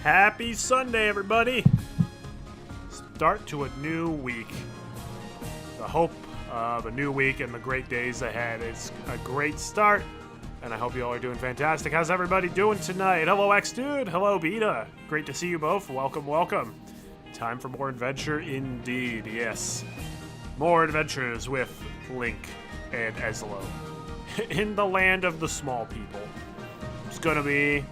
Happy Sunday, everybody! Start to a new week. The hope of a new week and the great days ahead. It's a great start, and I hope you all are doing fantastic. How's everybody doing tonight? Hello, X-Dude. Hello, Beta. Great to see you both. Welcome, welcome. Time for more adventure indeed, yes. More adventures with Link and Ezlo in the land of the small people. It's gonna be...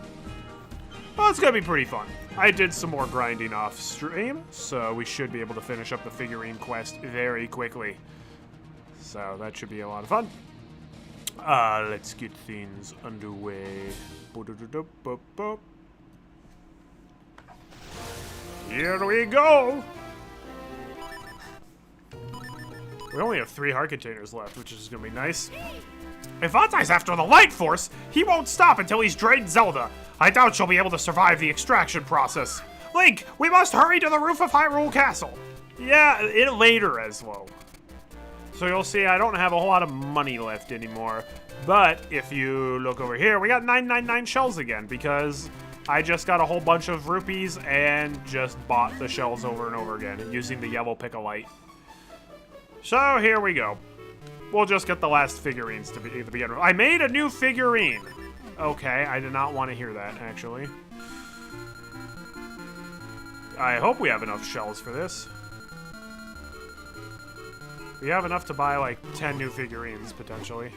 well, it's gonna be pretty fun. I did some more grinding off stream, so we should be able to finish up the figurine quest very quickly. So that should be a lot of fun. Let's get things underway. Here we go! We only have 3 heart containers left, which is gonna be nice. If Antai's after the Light Force, he won't stop until he's drained Zelda. I doubt she'll be able to survive the extraction process. Link, we must hurry to the roof of Hyrule Castle. Yeah, later, Ezlo. So you'll see I don't have a whole lot of money left anymore. But if you look over here, we got 999 shells again because I just got a whole bunch of rupees and just bought the shells over and over again using the yellow pick-a-light. So here we go. We'll just get the last figurines to begin with. I made a new figurine. Okay, I did not want to hear that, actually. I hope we have enough shells for this. We have enough to buy, like, 10 new figurines, potentially.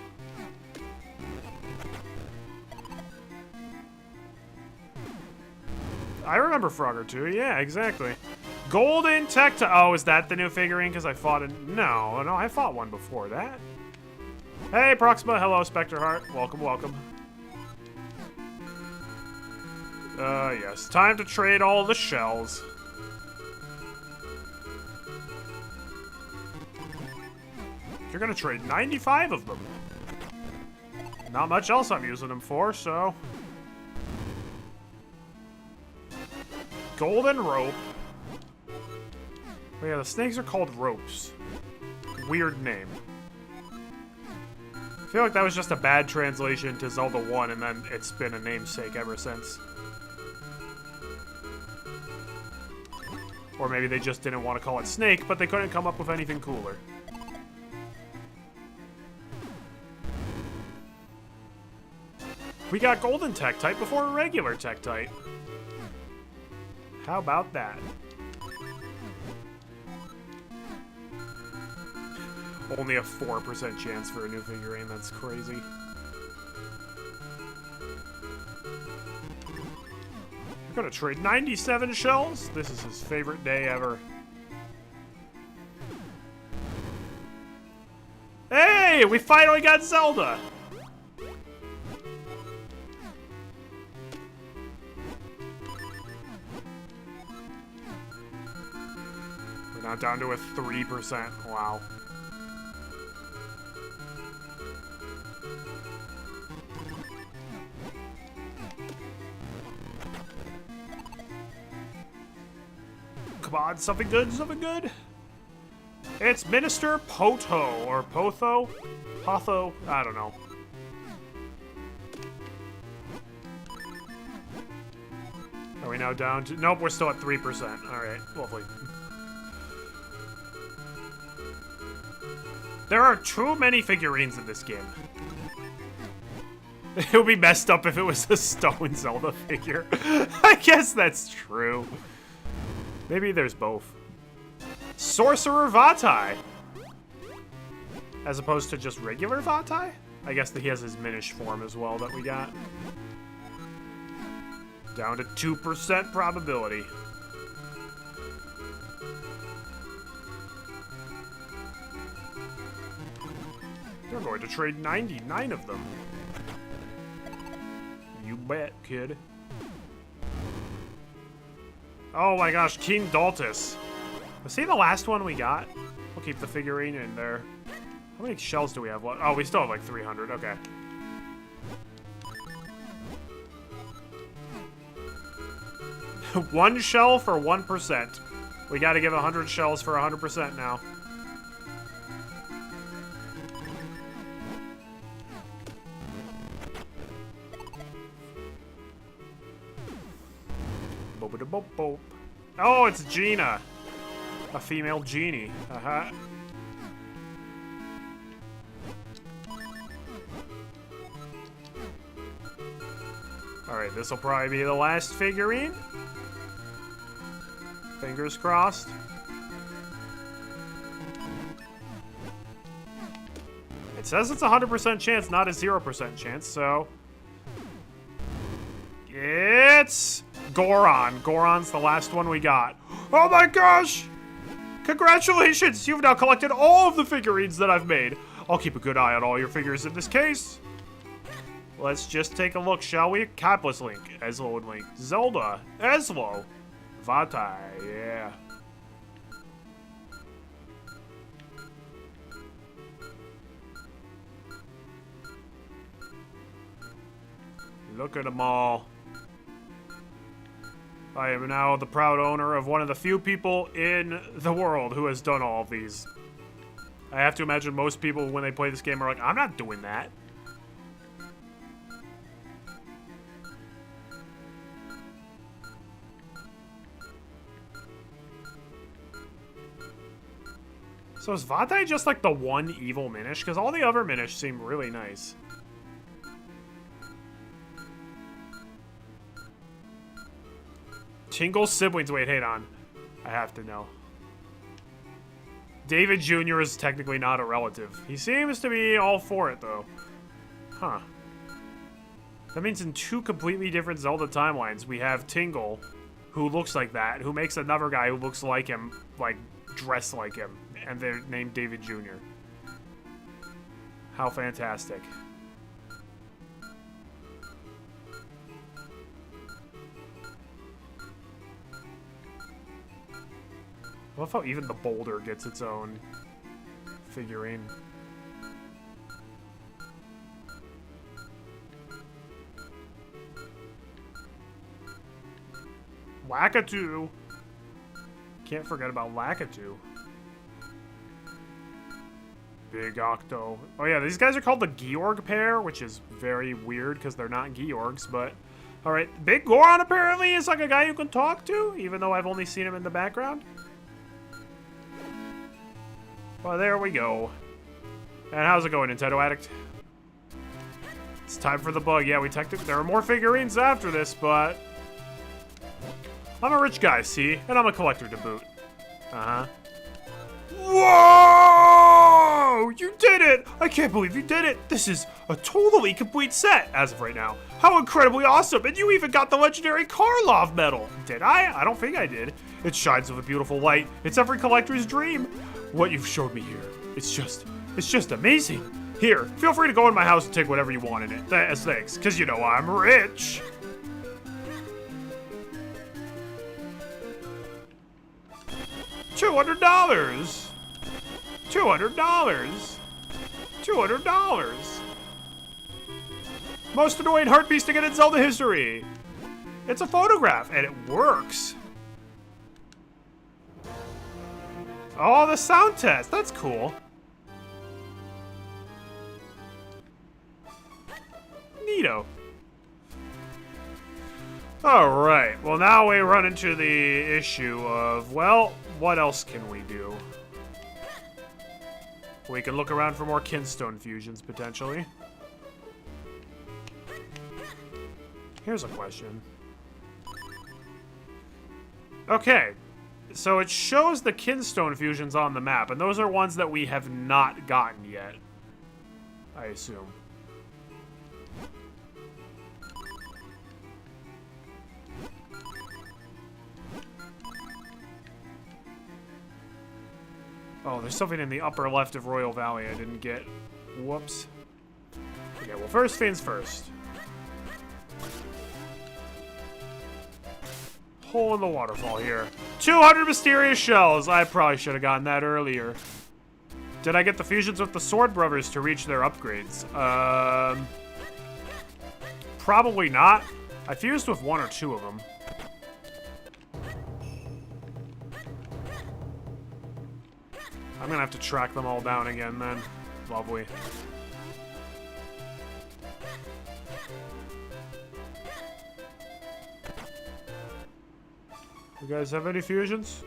I remember Frogger too. Yeah, exactly. Golden Tecta. Oh, is that the new figurine? Because I fought in... No, I fought one before that. Hey, Proxima. Hello, Spectre Heart. Welcome, welcome. Yes. Time to trade all the shells. You're gonna trade 95 of them. Not much else I'm using them for, so... Golden rope. Oh yeah, the snakes are called ropes. Weird name. I feel like that was just a bad translation to Zelda 1, and then it's been a namesake ever since. Or maybe they just didn't want to call it Snake, but they couldn't come up with anything cooler. We got golden Tektite before a regular Tektite. How about that? Only a 4% chance for a new figurine. That's crazy. We're gonna trade 97 shells. This is his favorite day ever. Hey, we finally got Zelda. We're now down to a 3%. Wow. Come on, something good, something good. It's Minister Poto, or Potho? Potho? I don't know. Are we now down to... Nope, we're still at 3%. Alright, lovely. There are too many figurines in this game. It would be messed up if it was a stone Zelda figure. I guess that's true. Maybe there's both. Sorcerer Vatai. As opposed to just regular Vatai? I guess that he has his Minish form as well that we got. Down to 2% probability. They're going to trade 99 of them. You bet, kid. Oh my gosh, King Daltus. Was he the last one we got? We'll keep the figurine in there. How many shells do we have? Oh, we still have like 300. Okay. One shell for 1%. We got to give 100 shells for 100% now. Boop. Oh, it's Gina. A female genie. Uh-huh. Alright, this will probably be the last figurine. Fingers crossed. It says it's a 100% chance, not a 0% chance, so... It's... Goron. Goron's the last one we got. Oh my gosh! Congratulations! You've now collected all of the figurines that I've made. I'll keep a good eye on all your figures in this case. Let's just take a look, shall we? Capless Link, Eslo and Link, Zelda, Eslo, Vatai, yeah. Look at them all. I am now the proud owner of one of the few people in the world who has done all of these. I have to imagine most people, when they play this game, are like, I'm not doing that. So is Vatai just like the one evil Minish? Because all the other Minish seem really nice. Tingle's siblings. Wait, hang on. I have to know. David Jr. is technically not a relative. He seems to be all for it, though. Huh. That means in two completely different Zelda timelines, we have Tingle, who looks like that, who makes another guy who looks like him, like, dressed like him. And they're named David Jr. How fantastic. I love how even the boulder gets its own figurine. Lakitu. Can't forget about Lakitu. Big Octo. Oh yeah, these guys are called the Georg pair, which is very weird because they're not Georgs, but... Alright, Big Goron apparently is like a guy you can talk to, even though I've only seen him in the background. Well, there we go. And how's it going, Nintendo Addict? It's time for the bug. Yeah, there are more figurines after this, but I'm a rich guy, see? And I'm a collector to boot. Uh-huh. Whoa! You did it! I can't believe you did it! This is a totally complete set as of right now. How incredibly awesome! And you even got the legendary Karlov medal! Did I? I don't think I did. It shines with a beautiful light. It's every collector's dream. What you've showed me here, it's just amazing. Here, feel free to go in my house and take whatever you want in it. Thanks, because you know I'm rich. $200. $200. $200. Most annoying heartbeats to get in Zelda history. It's a photograph, and it works. Oh, the sound test. That's cool. Neato. Alright, well now we run into the issue of, well, what else can we do? We can look around for more kinstone fusions, potentially. Here's a question. Okay, so it shows the kinstone fusions on the map, and those are ones that we have not gotten yet, I assume. Oh, there's something in the upper left of Royal Valley I didn't get. Whoops. Okay, well, first things first. Hole in the waterfall here. 200 mysterious shells! I probably should have gotten that earlier. Did I get the fusions with the Sword Brothers to reach their upgrades? Probably not. I fused with one or two of them. I'm gonna have to track them all down again then. Lovely. You guys have any fusions?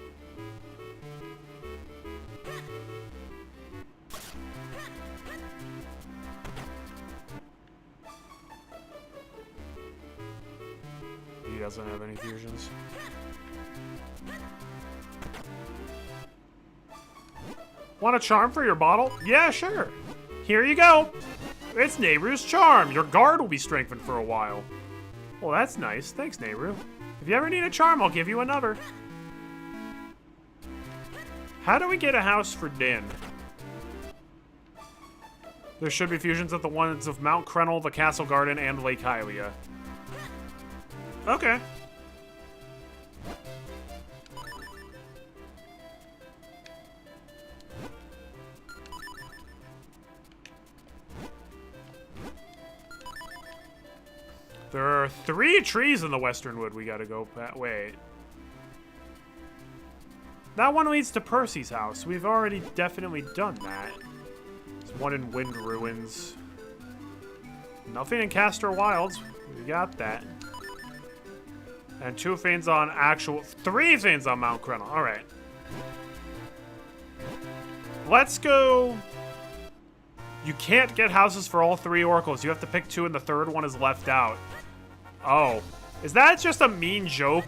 He doesn't have any fusions. Want a charm for your bottle? Yeah, sure. Here you go. It's Nehru's charm. Your guard will be strengthened for a while. Well, that's nice. Thanks, Nehru. If you ever need a charm, I'll give you another. How do we get a house for Din? There should be fusions at the ones of Mount Krenel, the Castle Garden, and Lake Hylia. Okay. There are 3 trees in the Western Wood we gotta go that way. That one leads to Percy's house. We've already definitely done that. There's one in Wind Ruins. Nothing in Castor Wilds. We got that. And 2 things on 3 things on Mount Krenel. Alright. Let's go. You can't get houses for all 3 oracles. You have to pick 2 and the third one is left out. Oh. Is that just a mean joke?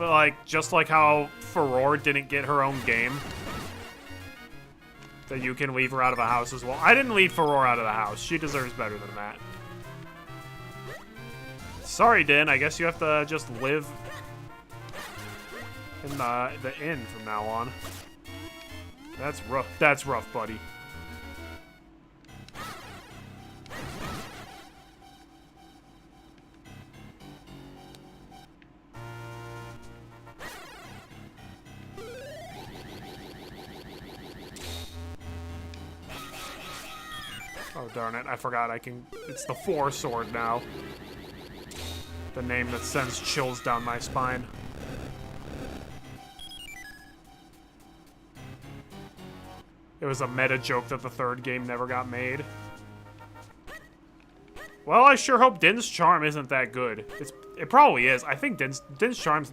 Like, just like how Furore didn't get her own game? That you can leave her out of a house as well. I didn't leave Furore out of the house. She deserves better than that. Sorry, Din. I guess you have to just live in the inn from now on. That's rough. That's rough, buddy. Oh, darn it. I forgot I can... It's the 4 sword now. The name that sends chills down my spine. It was a meta joke that the 3rd game never got made. Well, I sure hope Din's charm isn't that good. It probably is. I think Din's charm's...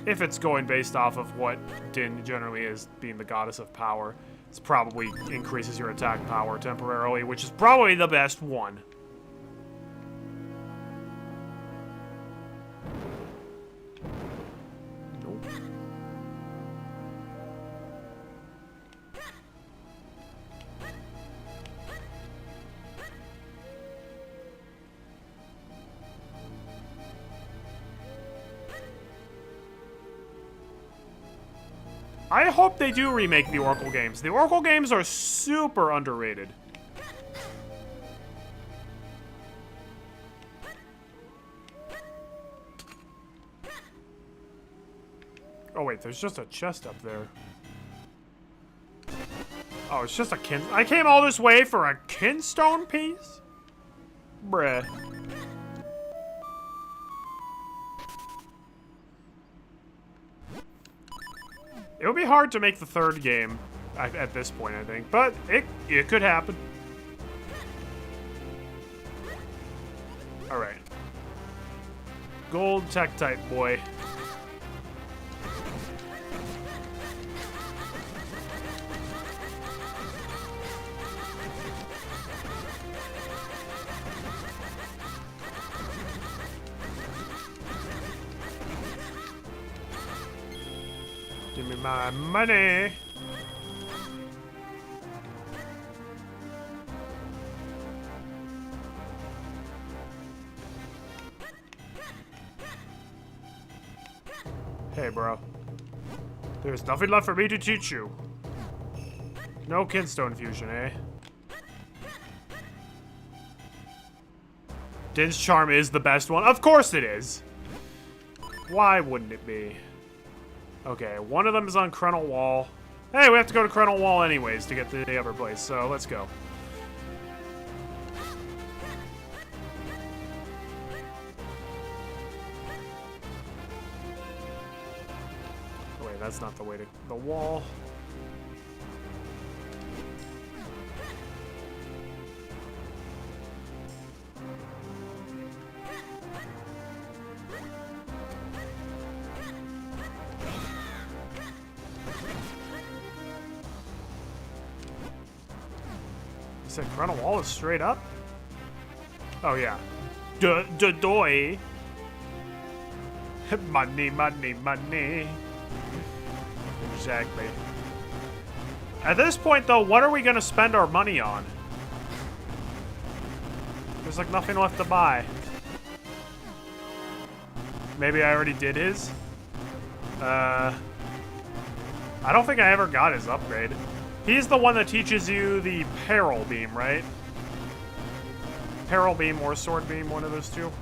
If it's going based off of what Din generally is, being the goddess of power, it's probably increases your attack power temporarily, which is probably the best one. I hope they do remake the Oracle games. The Oracle games are super underrated. Oh wait, there's just a chest up there. Oh, it's just a I came all this way for a kinstone piece? Bruh. It would be hard to make the third game at this point, I think. But it could happen. Alright. Gold tech type boy. Give me my money. Hey, bro. There's nothing left for me to teach you. No kinstone fusion, eh? Din's Charm is the best one. Of course it is. Why wouldn't it be? Okay, one of them is on Krenel Wall. Hey, we have to go to Krenel Wall anyways to get to the other place, so let's go. Oh, wait, that's not the way to the wall. You said Krenel Wall is straight up? Oh, yeah. Doy. Money, money, money. Exactly. At this point, though, what are we going to spend our money on? There's, like, nothing left to buy. Maybe I already did his? I don't think I ever got his upgrade. He's the one that teaches you the Peril Beam, right? Peril Beam or Sword Beam, one of those two.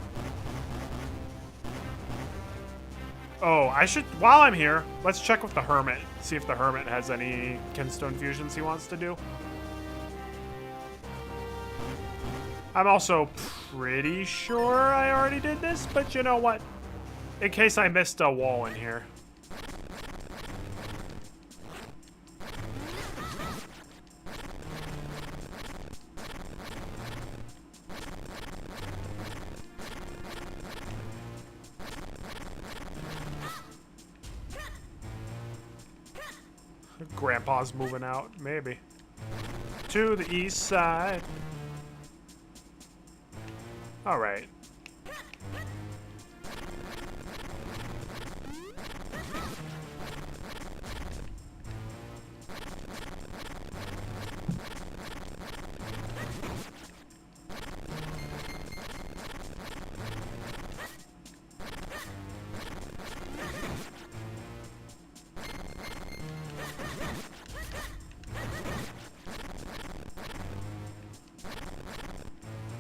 Oh, I should, while I'm here, let's check with the Hermit. See if the Hermit has any Kinstone fusions he wants to do. I'm also pretty sure I already did this, but you know what? In case I missed a wall in here. Grandpa's moving out, maybe. To the east side. All right.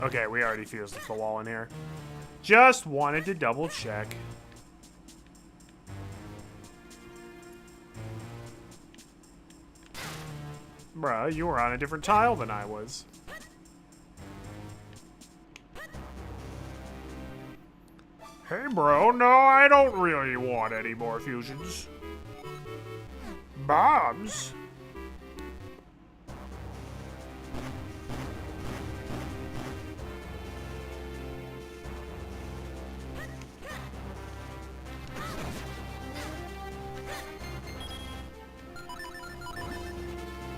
Okay, we already fused with the wall in here. Just wanted to double check. Bruh, you were on a different tile than I was. Hey, bro, no, I don't really want any more fusions. Bombs?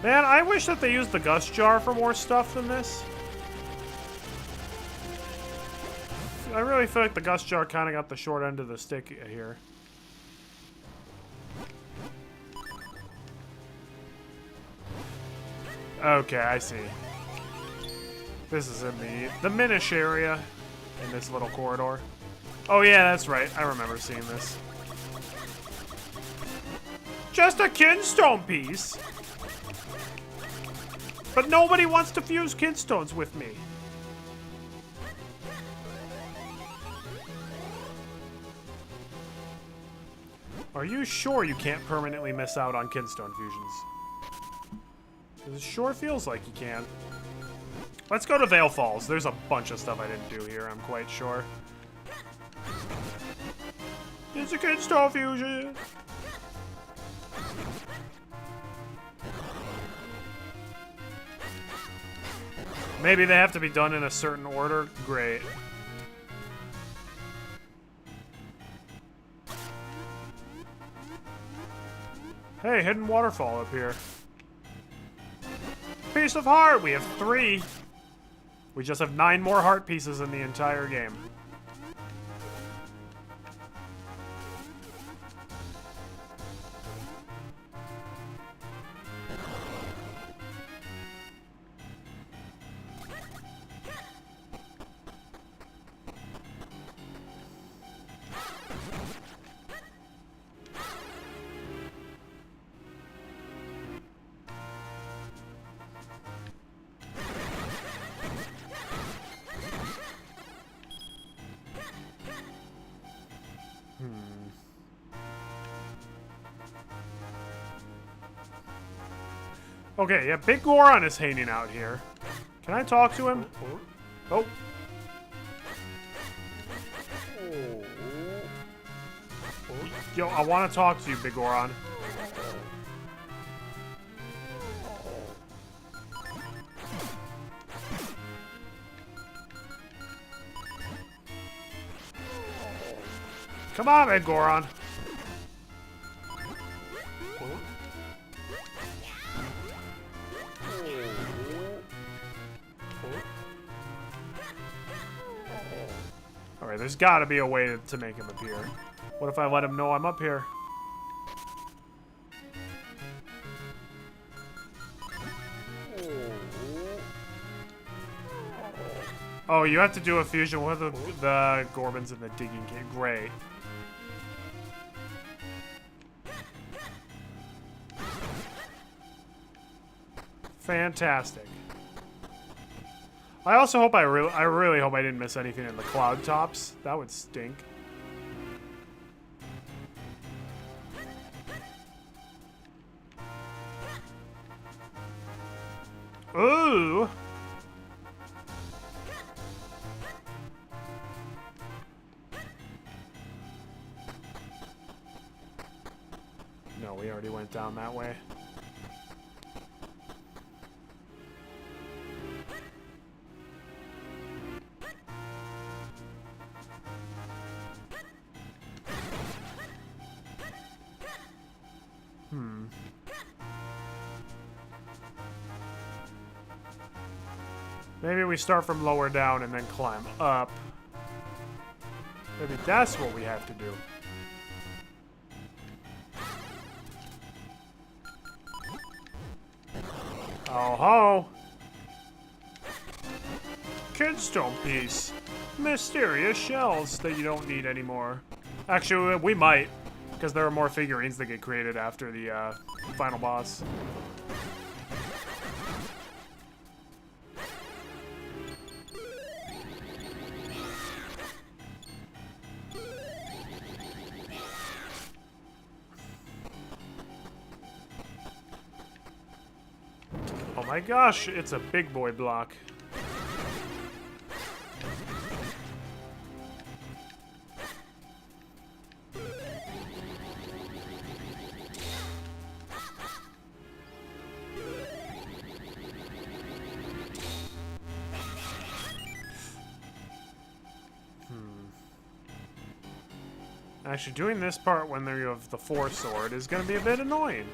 Man, I wish that they used the Gust Jar for more stuff than this. I really feel like the Gust Jar kind of got the short end of the stick here. Okay, I see. This is in the Minish area in this little corridor. Oh yeah, that's right. I remember seeing this. Just a kinstone piece. But nobody wants to fuse kinstones with me. Are you sure you can't permanently miss out on kinstone fusions? It sure feels like you can. Let's go to Vale Falls. There's a bunch of stuff I didn't do here, I'm quite sure. It's a kinstone fusion. Maybe they have to be done in a certain order. Great. Hey, hidden waterfall up here. Piece of heart! We have 3. We just have 9 more heart pieces in the entire game. Okay, yeah, Big Goron is hanging out here. Can I talk to him? Oh. Yo, I want to talk to you, Big Goron. Come on, Big Goron. Alright, there's gotta be a way to make him appear. What if I let him know I'm up here? Oh, you have to do a fusion with the Gorbans and the digging kit. Great. Fantastic. I also hope I really hope I didn't miss anything in the cloud tops. That would stink. Ooh. No, we already went down that way. Maybe we start from lower down and then climb up. Maybe that's what we have to do. Oh ho! Kidstone piece. Mysterious shells that you don't need anymore. Actually, we might, because there are more figurines that get created after the final boss. Oh my gosh, it's a big boy block. Actually, doing this part when you have the Force Sword is going to be a bit annoying.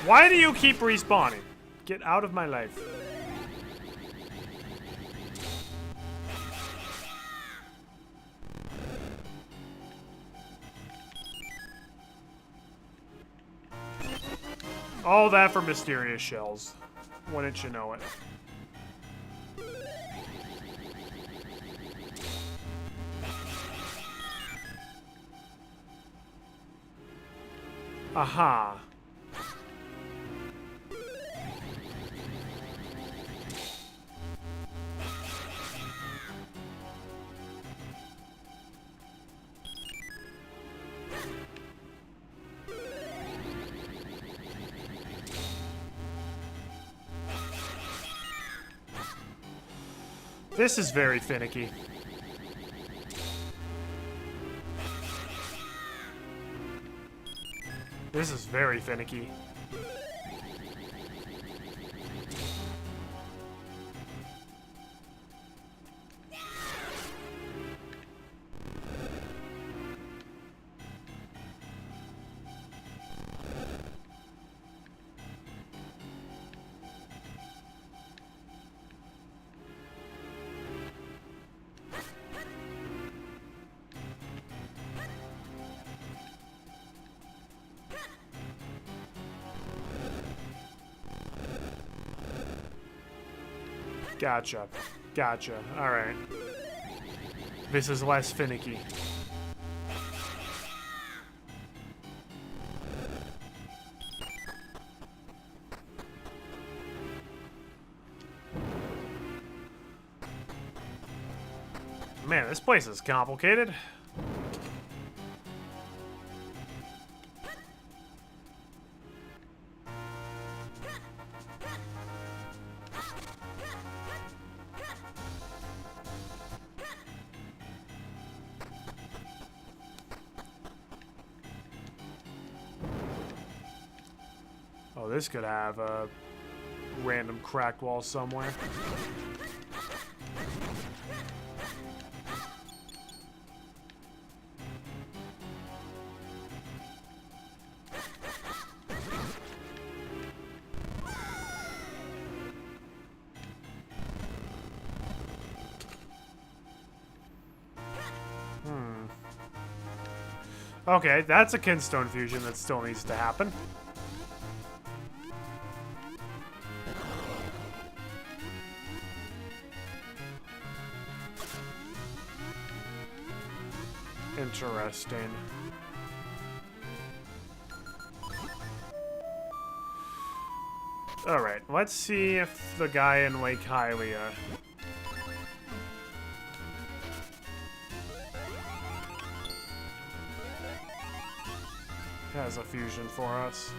Why do you keep respawning? Get out of my life. All that for mysterious shells. Wouldn't you know it? Aha. This is very finicky. This is very finicky. Gotcha. Gotcha. Alright. This is less finicky. Man, this place is complicated. Oh, this could have a random cracked wall somewhere. Okay, that's a kinstone fusion that still needs to happen. Interesting. Alright, let's see if the guy in Lake Hylia has a fusion for us.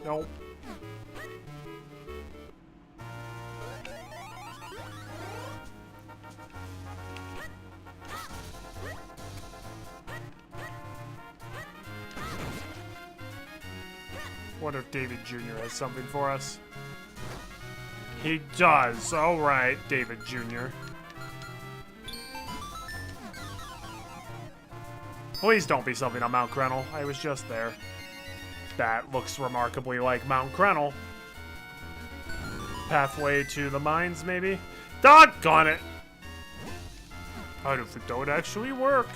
Nope. Wonder if David Jr. has something for us. He does. Alright, David Jr. Please don't be something on Mount Krennel. I was just there. That looks remarkably like Mount Krennel. Pathway to the mines, maybe? Doggone it! I don't think that would actually work.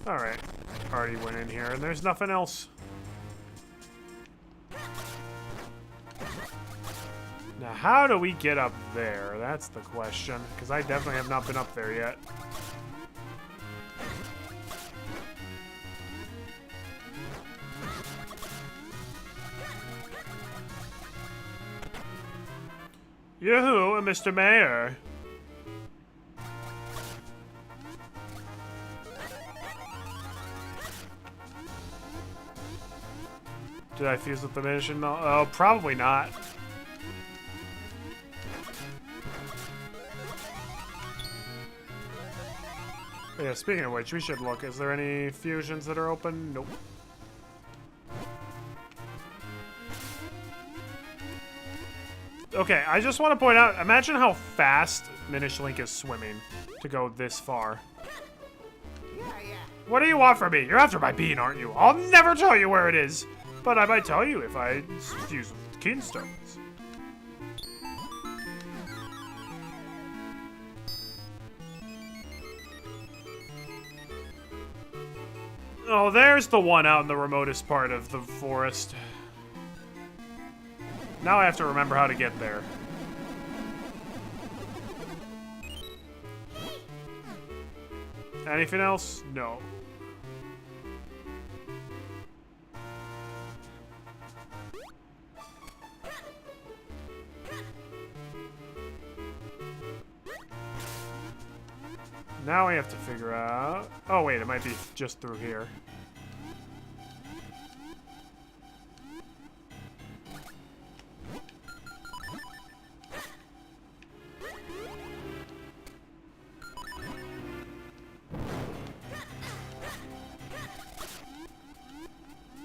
Alright. Already went in here, and there's nothing else. Now, how do we get up there? That's the question. Because I definitely have not been up there yet. Yoo-hoo, Mr. Mayor. Did I fuse with the Minish? No, oh, probably not. Yeah, speaking of which, we should look. Is there any fusions that are open? Nope. Okay, I just want to point out, imagine how fast Minish Link is swimming to go this far. What do you want from me? You're after my bean, aren't you? I'll never tell you where it is. But I might tell you if I fuse with keenstones. Oh, there's the one out in the remotest part of the forest. Now I have to remember how to get there. Anything else? No. Now I have to figure out... Oh, wait, it might be just through here.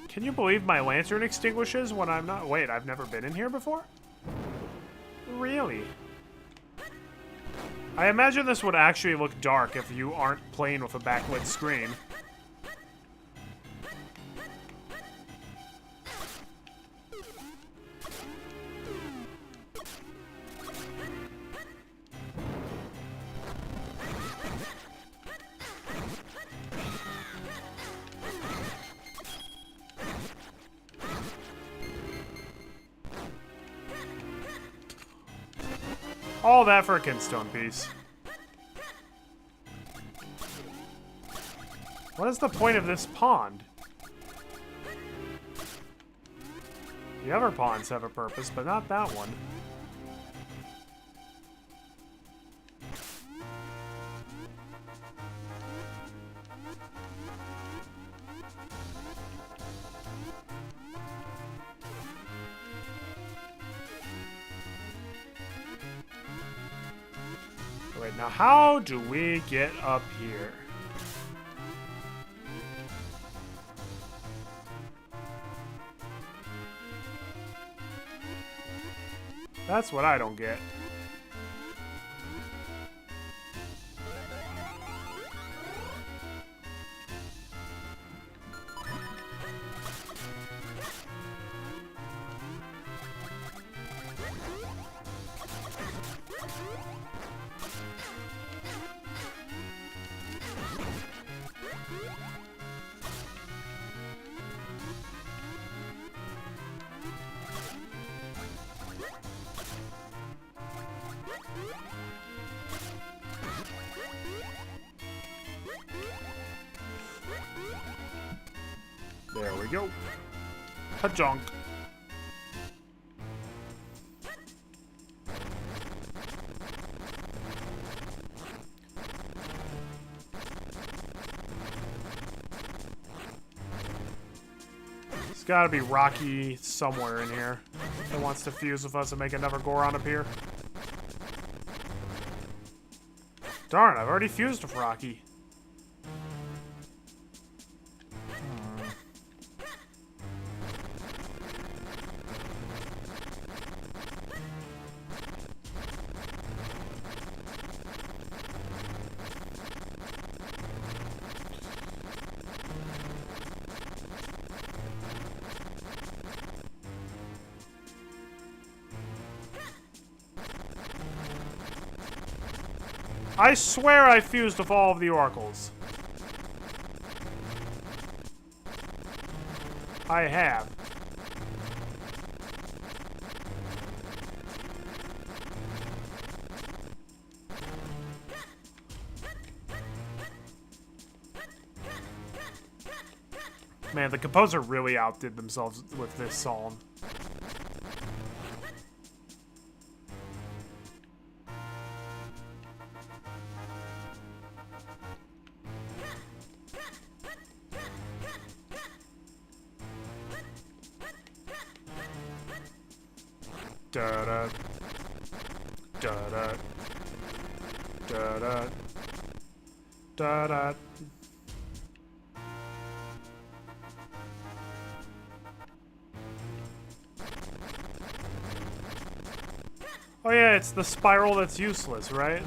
Can you believe my lantern extinguishes when I'm not... Wait, I've never been in here before? Really? I imagine this would actually look dark if you aren't playing with a backlit screen. All that for a kinstone piece. What is the point of this pond? The other ponds have a purpose, but not that one. Wait, now how do we get up here? That's what I don't get. There we go. Pajunk. There's gotta be Rocky somewhere in here that wants to fuse with us and make another Goron appear. Darn, I've already fused with Rocky. I swear I fused with all of the oracles. I have. Man, the composer really outdid themselves with this song. Da-da. Da-da. Da-da. Da-da. Oh yeah, it's the spiral that's useless, right?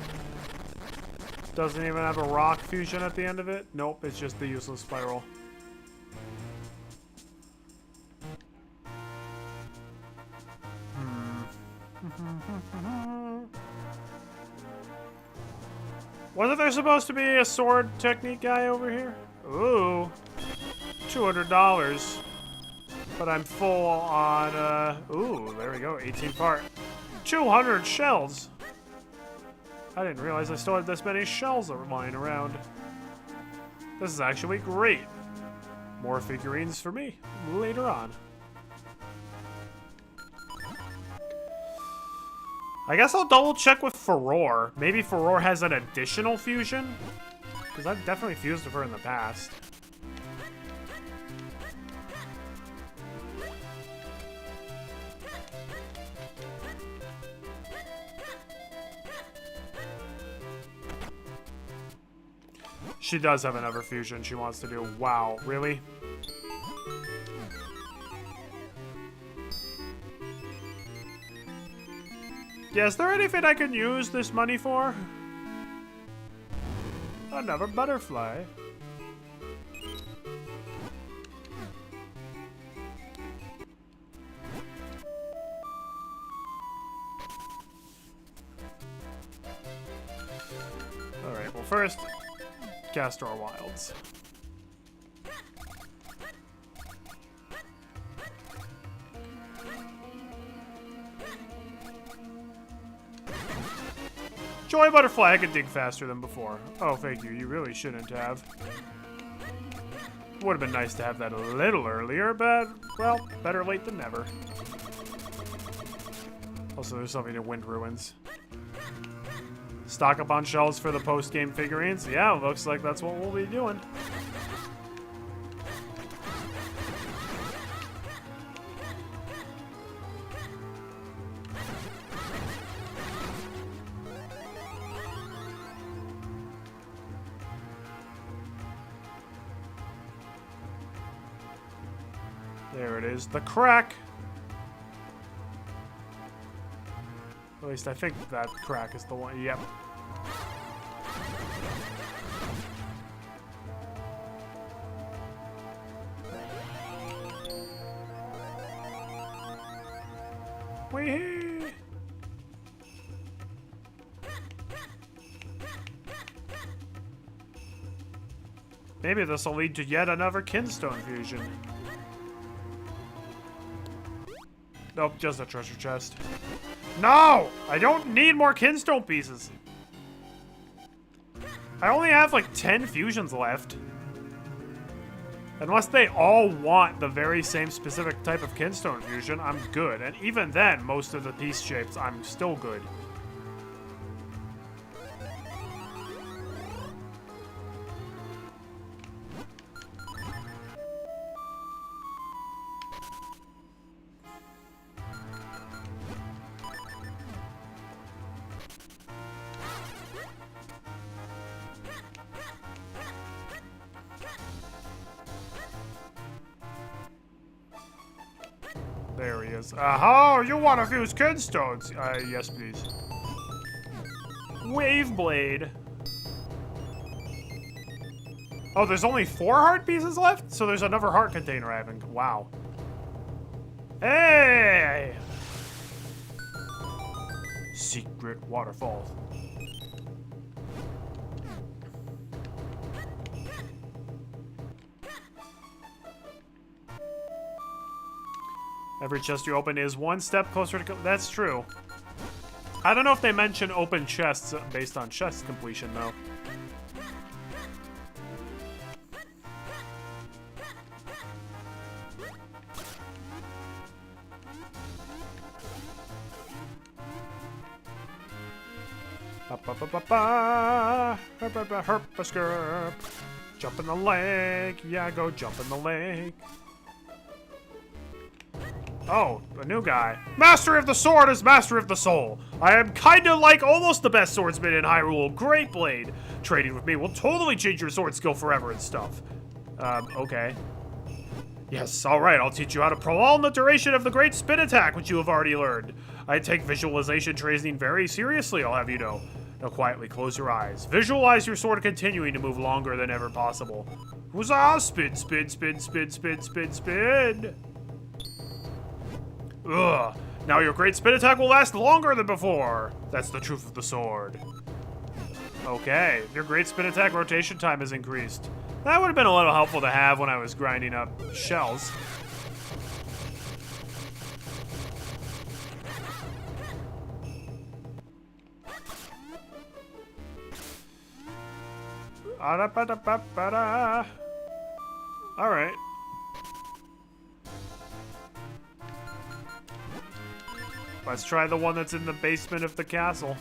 Doesn't even have a rock fusion at the end of it. Nope, it's just the useless spiral. Wasn't there supposed to be a sword technique guy over here? Ooh. $200. But I'm full on, ooh, there we go, 18 part. 200 shells. I didn't realize I still had this many shells lying around. This is actually great. More figurines for me later on. I guess I'll double check with Furore. Maybe Furore has an additional fusion? Because I've definitely fused with her in the past. She does have another fusion she wants to do. Wow, really? Yeah, is there anything I can use this money for? Another butterfly. Alright, well first, Castor Wilds. Joy Butterfly, I could dig faster than before. Oh, thank you. You really shouldn't have. Would have been nice to have that a little earlier, but, well, better late than never. Also, there's something in Wind Ruins. Stock up on shells for the post-game figurines. Yeah, looks like that's what we'll be doing. There it is, the crack. At least I think that crack is the one. Yep. Wee. Maybe this will lead to yet another Kinstone fusion. Nope, just a treasure chest. No! I don't need more Kinstone pieces. I only have like 10 fusions left. Unless they all want the very same specific type of Kinstone fusion, I'm good. And even then, most of the piece shapes, I'm still good. There he is. Oh, you want to fuse Kinstones? Yes, please. Wave Blade. Oh, there's only 4 heart pieces left? So there's another heart container I haven't... Wow. Hey! Secret waterfall. Every chest you open is one step closer to... That's true. I don't know if they mention open chests based on chest completion, though. Jump in the lake. Yeah, go jump in the lake. Oh, a new guy. Master of the sword is master of the soul. I am kinda like almost the best swordsman in Hyrule. Great blade. Trading with me will totally change your sword skill forever and stuff. Okay. Yes, alright, I'll teach you how to prolong the duration of the great spin attack, which you have already learned. I take visualization training very seriously, I'll have you know. Now quietly close your eyes. Visualize your sword continuing to move longer than ever possible. Huzzah! Spin, spin, spin, spin, spin, spin, spin! Ugh. Now your great spin attack will last longer than before. That's the truth of the sword. Okay, your great spin attack rotation time has increased. That would have been a little helpful to have when I was grinding up shells. Alright. Let's try the one that's in the basement of the castle.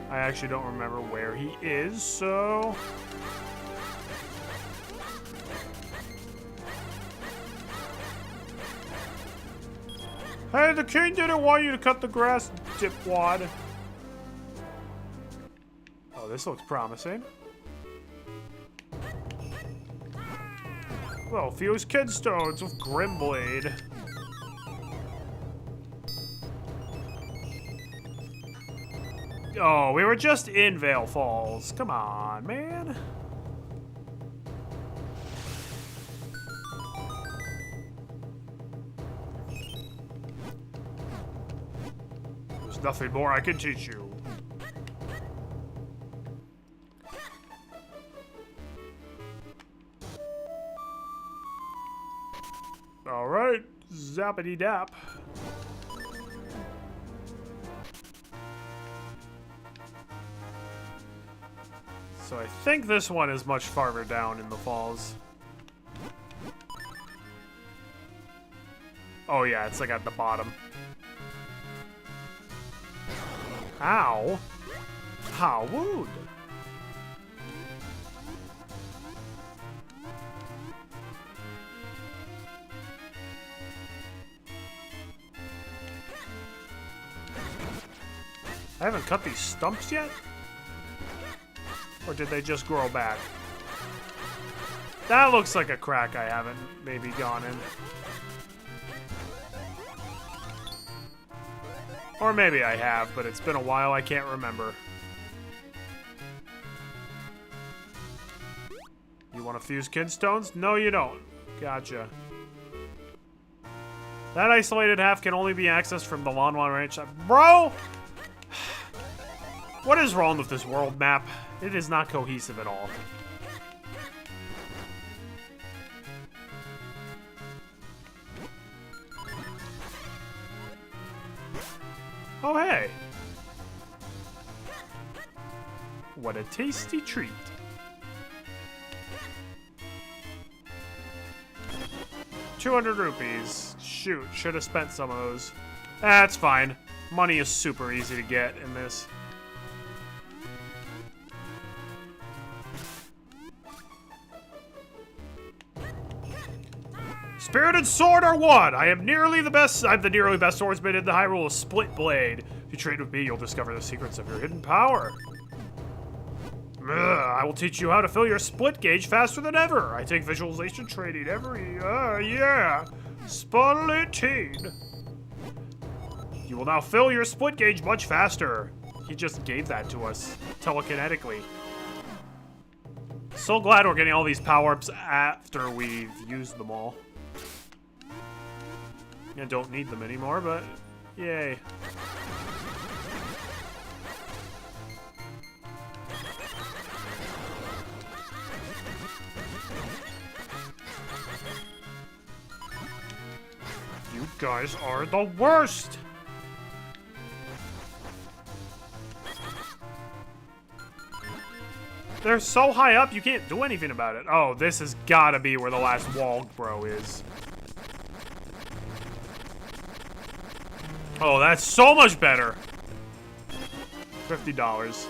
I actually don't remember where he is, so... Hey, the king didn't want you to cut the grass, dipwad. Oh, this looks promising. Well, fuse kidstones with Grimblade. Oh, we were just in Vale Falls. Come on, man. There's nothing more I can teach you. All right, zappity dap. So I think this one is much farther down in the falls. Oh yeah, it's like at the bottom. Ow. How wood. I haven't cut these stumps yet? Or did they just grow back? That looks like a crack I haven't maybe gone in. Or maybe I have, but it's been a while, I can't remember. You want to fuse kidstones? No, you don't. Gotcha. That isolated half can only be accessed from the Lonwan Ranch. Bro! What is wrong with this world map? It is not cohesive at all. Oh, hey. What a tasty treat. $200. Shoot, should have spent some of those. That's fine. Money is super easy to get in this. Spirited Sword or what? I am nearly the best. I'm the nearly best swordsman in the Hyrule of Split Blade. If you trade with me, you'll discover the secrets of your hidden power. I will teach you how to fill your split gauge faster than ever. I take visualization training every, yeah. Splitting. You will now fill your split gauge much faster. He just gave that to us telekinetically. So glad we're getting all these power-ups after we've used them all. I don't need them anymore, but yay. You guys are the worst! They're so high up, you can't do anything about it. Oh, this has gotta be where the last wall bro is. Oh, that's so much better. $50.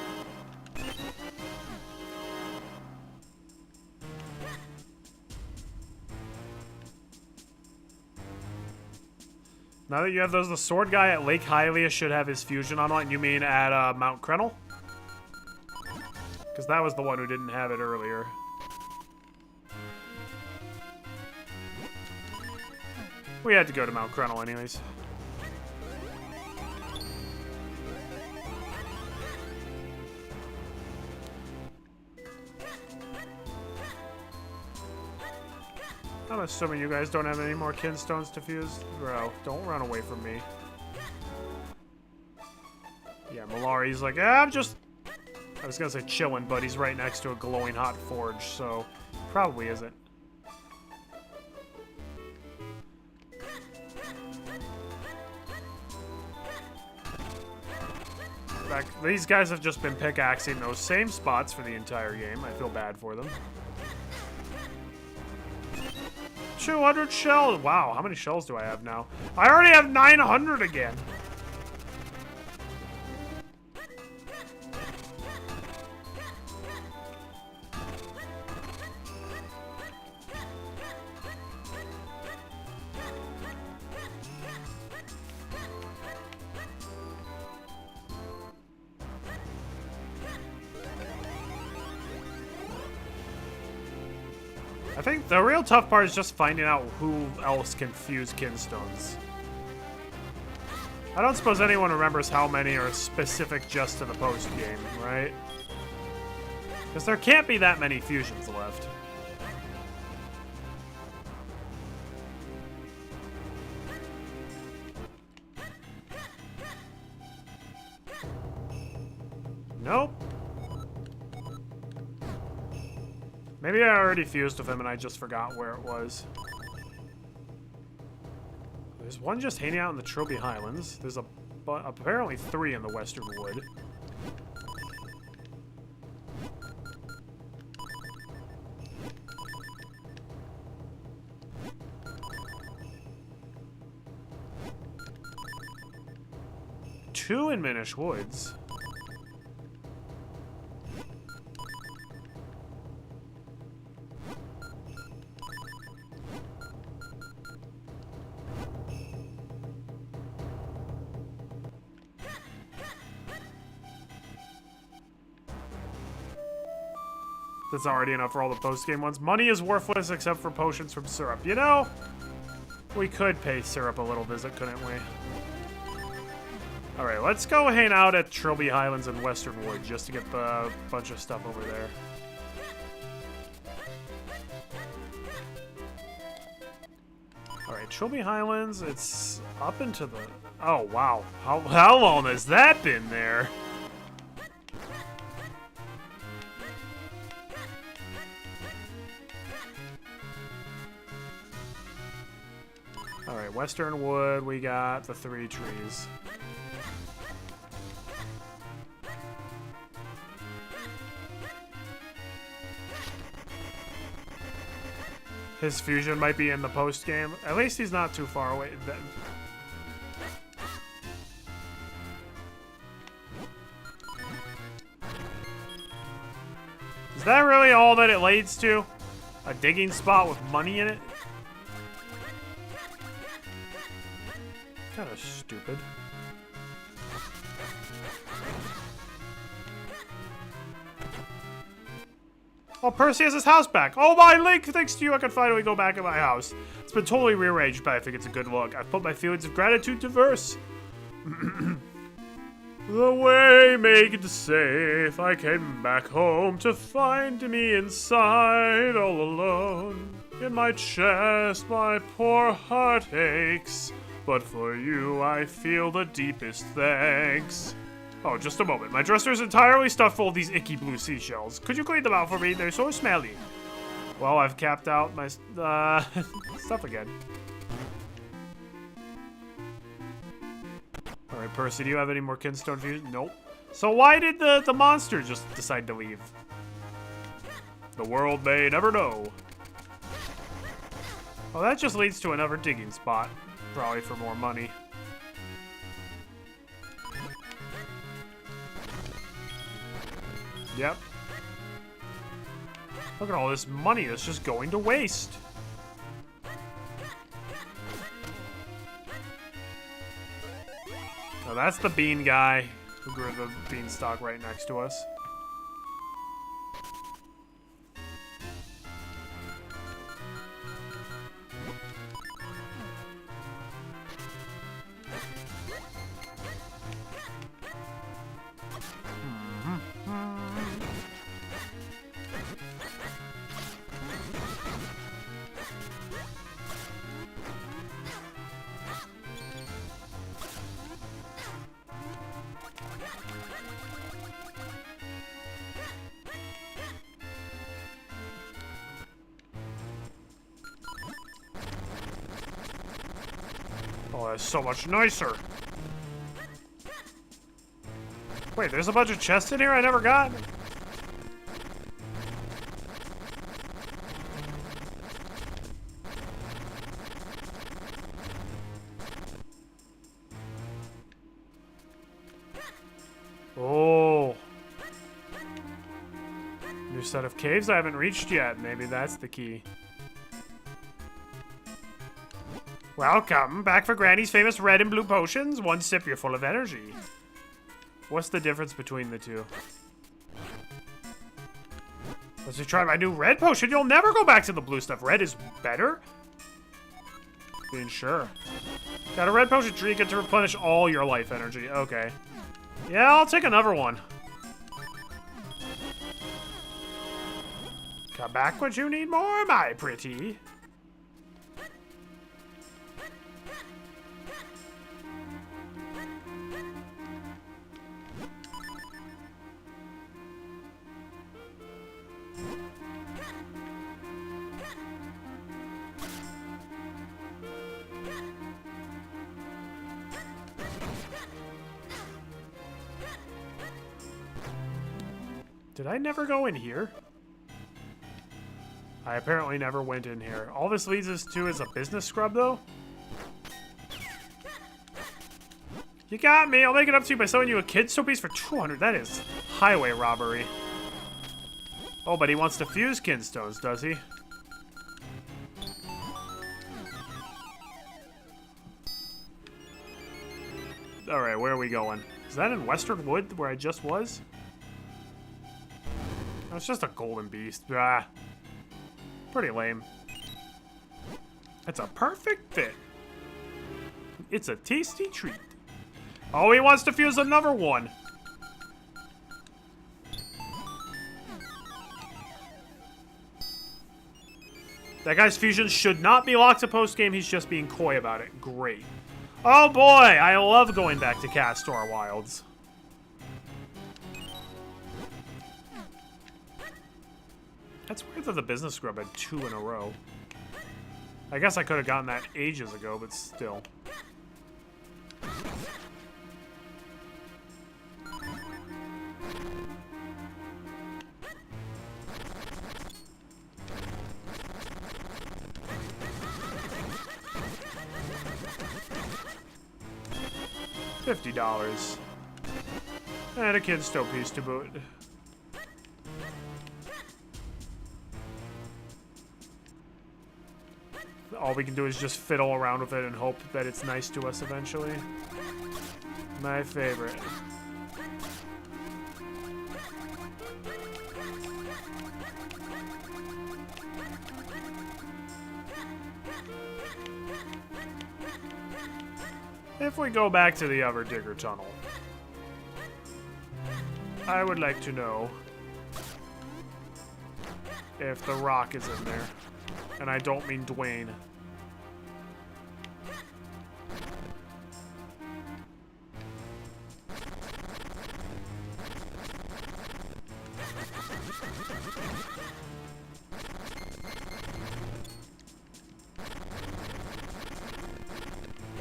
Now that you have those, the sword guy at Lake Hylia should have his fusion online. You mean at Mount Krennel? Because that was the one who didn't have it earlier. We had to go to Mount Crunnell anyways. I'm assuming you guys don't have any more kinstones to fuse. Bro, don't run away from me. Yeah, Malari's like, I'm just... I was gonna say chilling, but he's right next to a glowing hot forge, so probably isn't. In fact, these guys have just been pickaxing those same spots for the entire game. I feel bad for them. 200 shells. Wow, how many shells do I have now? I already have 900 again. I think the real tough part is just finding out who else can fuse kinstones. I don't suppose anyone remembers how many are specific just to the post-game, right? Because there can't be that many fusions left. Nope. Maybe I already fused with him and I just forgot where it was. There's one just hanging out in the Trilby Highlands. There's apparently 3 in the Western Wood. Two in Minish Woods. That's already enough for all the post-game ones. Money is worthless except for potions from Syrup. You know, we could pay Syrup a little visit, couldn't we? Alright, let's go hang out at Trilby Highlands and Western Wood just to get the bunch of stuff over there. Alright, Trilby Highlands, it's up into the... Oh, wow. How long has that been there? Alright, Western Wood, we got the 3 trees. His fusion might be in the post-game. At least he's not too far away. Is that really all that it leads to? A digging spot with money in it? Kind of stupid. Oh, Percy has his house back. Oh, my Link, thanks to you, I can finally go back in my house. It's been totally rearranged, but I think it's a good look. I've put my feelings of gratitude to verse. The way made it safe, I came back home to find me inside all alone. In my chest, my poor heart aches, but for you, I feel the deepest thanks. Oh, just a moment. My dresser is entirely stuffed full of these icky blue seashells. Could you clean them out for me? They're so smelly. Well, I've capped out my stuff again. Alright, Percy, do you have any more Kinstone fusion? Nope. So why did the monster just decide to leave? The world may never know. Well, that just leads to another digging spot. Probably for more money. Yep. Look at all this money that's just going to waste. Oh, that's the bean guy who grew the beanstalk right next to us. Oh, that's so much nicer. Wait, there's a bunch of chests in here I never got? Oh. New set of caves I haven't reached yet. Maybe that's the key. Welcome. Back for Granny's famous red and blue potions. One sip, you're full of energy. What's the difference between the two? Let's try my new red potion. You'll never go back to the blue stuff. Red is better? Being sure. Got a red potion tree. You get to replenish all your life energy. Okay. Yeah, I'll take another one. Come back when you need more, my pretty. Did I never go in here? I apparently never went in here. All this leads us to is a business scrub, though? You got me! I'll make it up to you by selling you a kid's showpiece for 200. That is highway robbery. Oh, but he wants to fuse kinstones, does he? Alright, where are we going? Is that in Western Wood, where I just was? Oh, it's just a golden beast. Ah. Pretty lame. It's a perfect fit. It's a tasty treat. Oh, he wants to fuse another one. That guy's fusion should not be locked to post-game. He's just being coy about it. Great. Oh boy, I love going back to Castor Wilds. That's weird that the business scrub had 2 in a row. I guess I could have gotten that ages ago, but still. $50. And a kid's showpiece to boot. All we can do is just fiddle around with it and hope that it's nice to us eventually. My favorite. If we go back to the other digger tunnel, I would like to know if the rock is in there. And I don't mean Dwayne.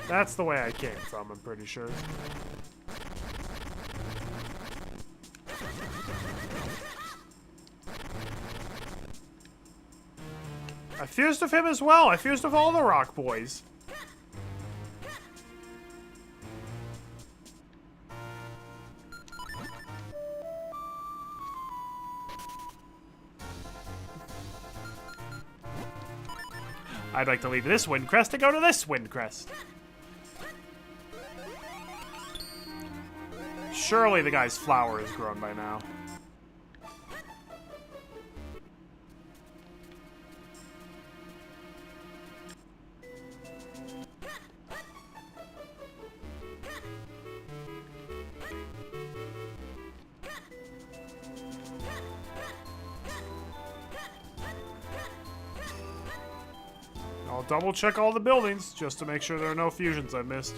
That's the way I came from, I'm pretty sure. I fused with him as well. I fused with all the rock boys. I'd like to leave this Windcrest to go to this Windcrest. Surely the guy's flower is grown by now. I'll double check all the buildings just to make sure there are no fusions I missed.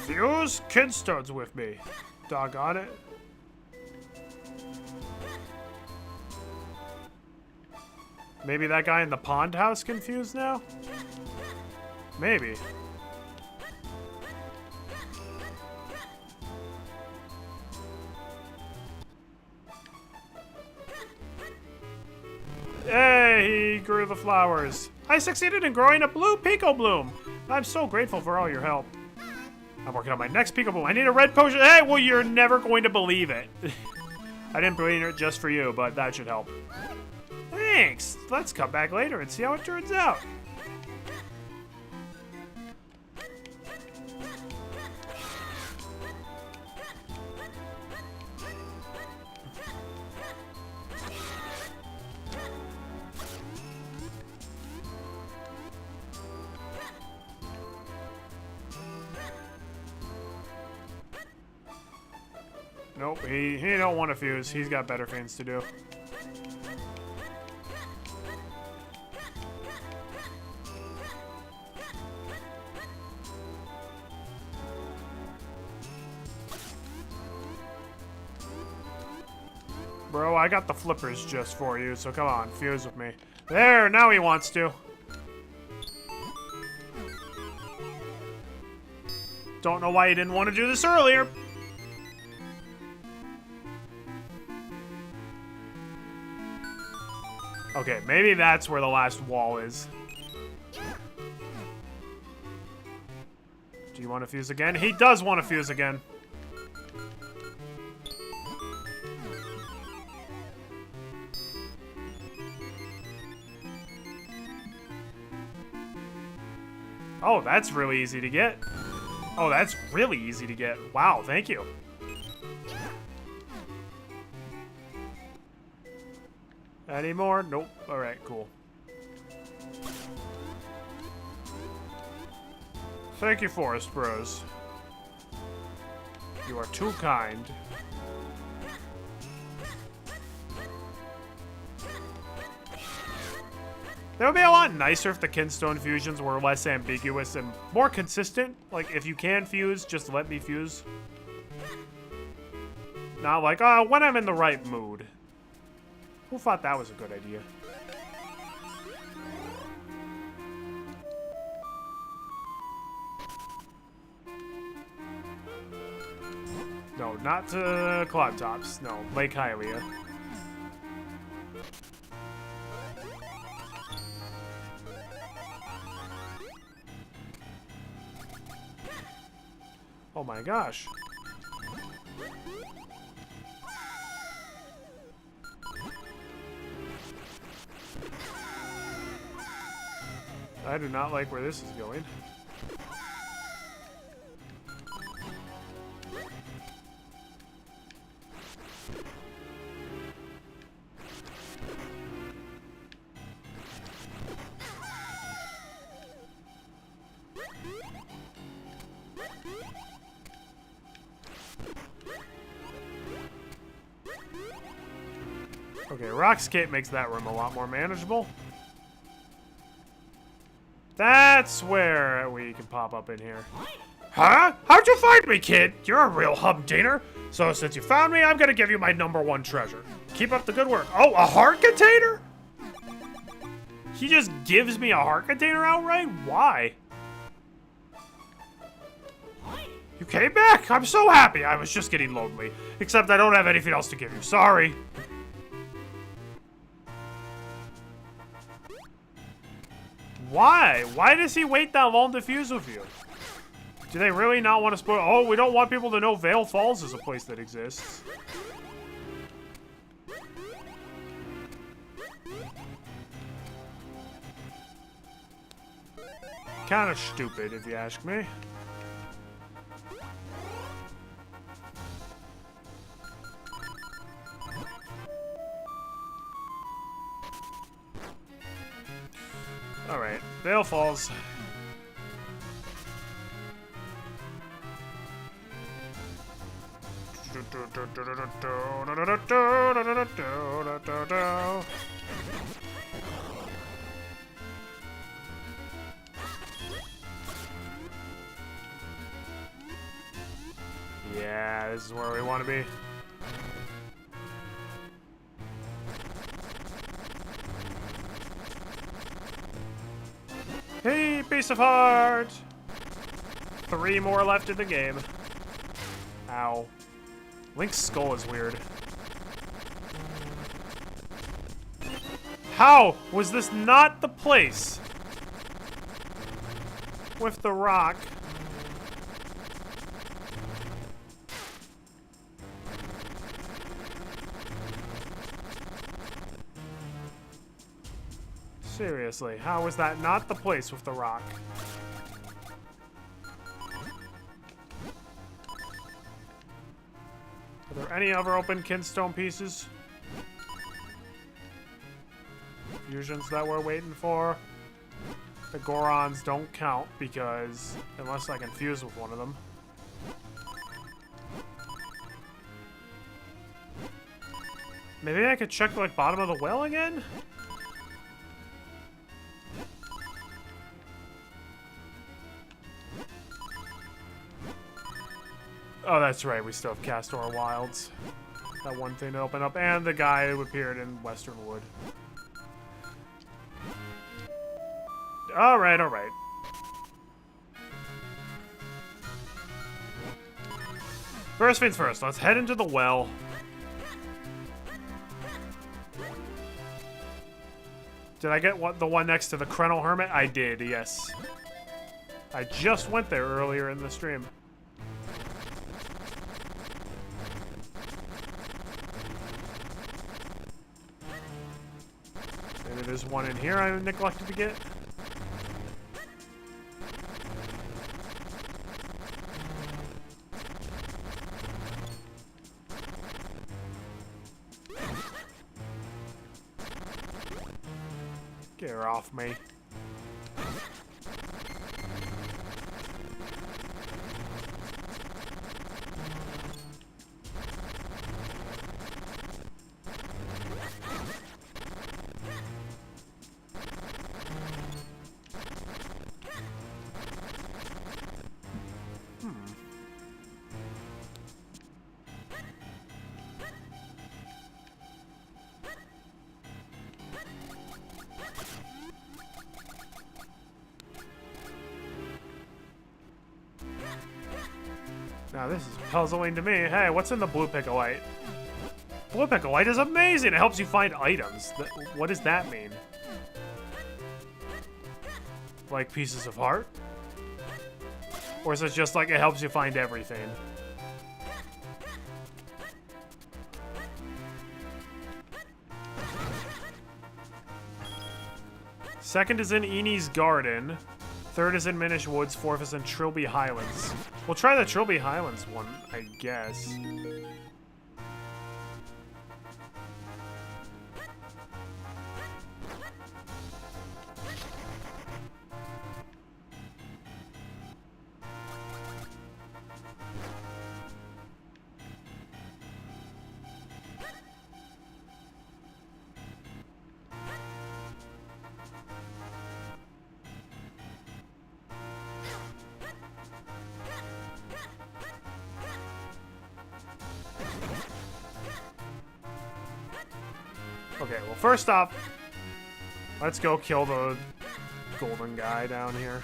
Fuse Kidstones with me. Doggone it. Maybe that guy in the pond house confused now? Maybe. Hey, he grew the flowers. I succeeded in growing a blue Pico Bloom. I'm so grateful for all your help. I'm working on my next Pico Bloom. I need a red potion. Hey, well, you're never going to believe it. I didn't bring it just for you, but that should help. Thanks. Let's come back later and see how it turns out. Nope, he don't want to fuse. He's got better things to do. Bro, I got the flippers just for you, so come on, fuse with me. There, now he wants to. Don't know why he didn't want to do this earlier. Okay, maybe that's where the last wall is. Do you want to fuse again? He does want to fuse again. Oh, that's really easy to get. Oh, that's really easy to get. Wow, thank you. Any more? Nope. Alright, cool. Thank you, Forest Bros. You are too kind. That would be a lot nicer if the Kinstone fusions were less ambiguous and more consistent. Like, if you can fuse, just let me fuse. Not like, oh, when I'm in the right mood. Who thought that was a good idea? No, not to Cloud Tops. No, Lake Hylia. Oh my gosh. I do not like where this is going. Okay, Rockscape makes that room a lot more manageable. That's where we can pop up in here. Huh? How'd you find me, kid? You're a real humdinger. So since you found me, I'm gonna give you my #1 treasure. Keep up the good work. Oh, a heart container? He just gives me a heart container outright? Why? You came back. I'm so happy. I was just getting lonely. Except I don't have anything else to give you. Sorry. Why? Why does he wait that long to fuse with you? Do they really not want to spoil? Oh, we don't want people to know Vale Falls is a place that exists. Kind of stupid, if you ask me. Alright, Vale Falls. Yeah, this is where we want to be. piece of heart! 3 more left in the game. Ow. Link's skull is weird. How was this not the place? With the rock. Seriously, how was that not the place with the rock? Are there any other open kinstone pieces? Fusions that we're waiting for? The Gorons don't count because unless I can fuse with one of them. Maybe I could check like bottom of the well again? Oh, that's right. We still have Castor Wilds. That one thing to open up. And the guy who appeared in Western Wood. Alright, alright. First things first. Let's head into the well. Did I get the one next to the Krenel Hermit? I did, yes. I just went there earlier in the stream. Maybe there's one in here I neglected to get. Get her off me. Now this is puzzling to me. Hey, what's in the blue Piccolite? Blue Piccolite is amazing! It helps you find items. What does that mean? Like pieces of heart? Or is it just like it helps you find everything? Second is in Eney's Garden. Third is in Minish Woods. Fourth is in Trilby Highlands. We'll try the Trilby Highlands one, I guess. Okay, well, first off, let's go kill the golden guy down here.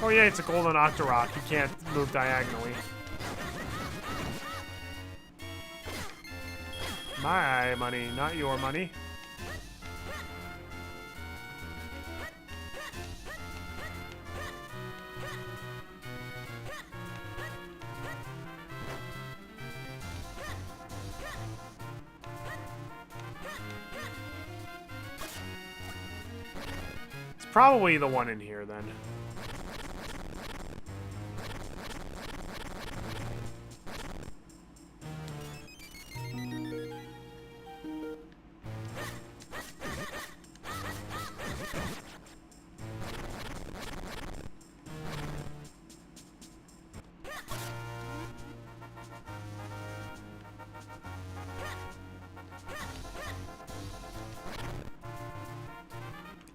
Oh yeah, it's a golden Octorok. He can't move diagonally. My money, not your money. Probably the one in here, then.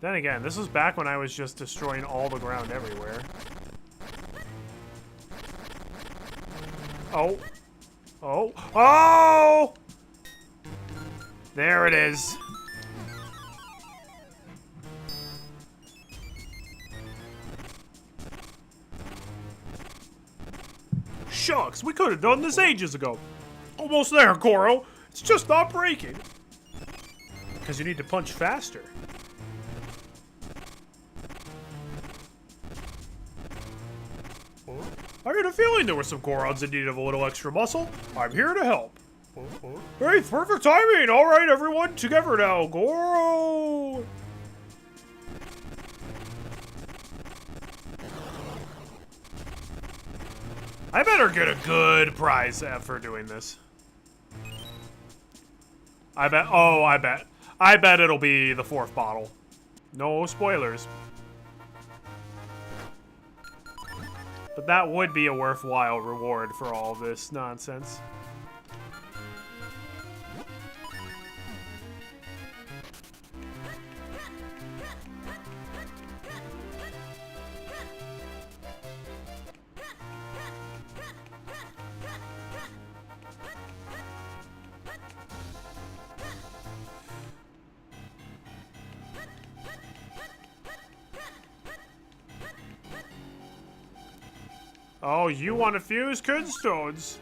Then again, this was back when I was just destroying all the ground everywhere. Oh. Oh. Oh! There it is. Shucks, we could have done this ages ago. Almost there, Goro. It's just not breaking. Because you need to punch faster. I had a feeling there were some Gorons in need of a little extra muscle. I'm here to help. Hey, perfect timing! Alright, everyone, together now. Goro! I better get a good prize for doing this. I bet it'll be the 4th bottle. No spoilers. But that would be a worthwhile reward for all this nonsense. Oh, you want to fuse Kidstones?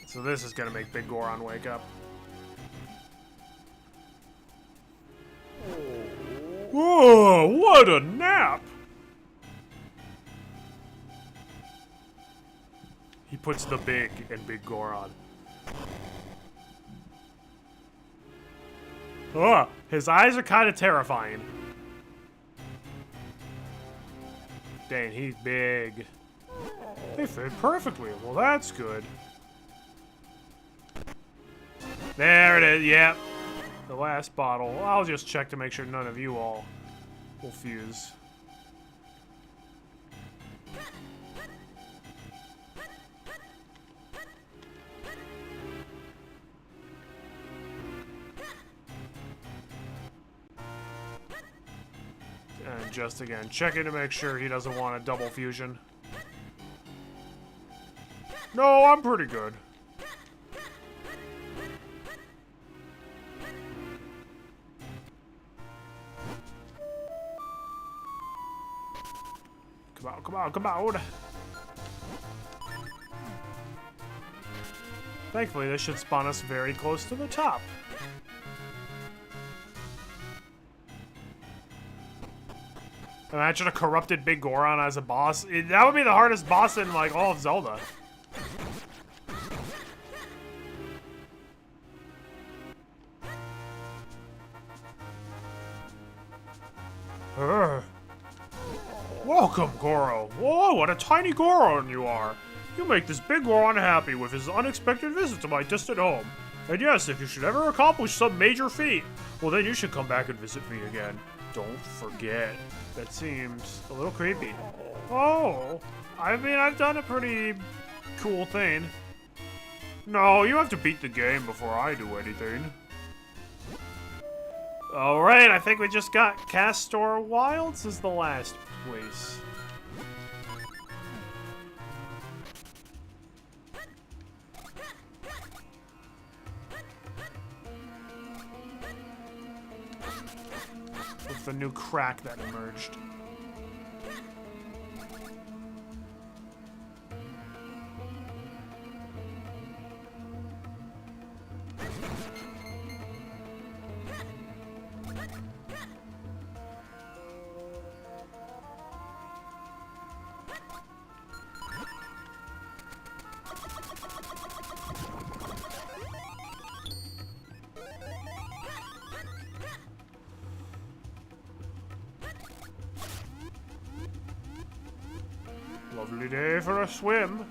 So this is gonna make Big Goron wake up. Whoa, what a nap! He puts the big in Big Goron. Ugh, his eyes are kind of terrifying. Dang, he's big. They fit perfectly. Well, that's good. There it is, yep. The last bottle. I'll just check to make sure none of you all will fuse. And just again, checking to make sure he doesn't want a double fusion. No, I'm pretty good. Come on, come on, come on. Thankfully, this should spawn us very close to the top. Imagine a corrupted Big Goron as a boss. That would be the hardest boss in, like, all of Zelda. Welcome, Goro. Whoa, what a tiny Goron you are. You make this Big Goron happy with his unexpected visit to my distant home. And yes, if you should ever accomplish some major feat, well then you should come back and visit me again. Don't forget. That seems a little creepy. Oh, I mean, I've done a pretty cool thing. No, you have to beat the game before I do anything. Alright, I think we just got Castor Wilds is the last place. With the new crack that emerged. Lovely day for a swim.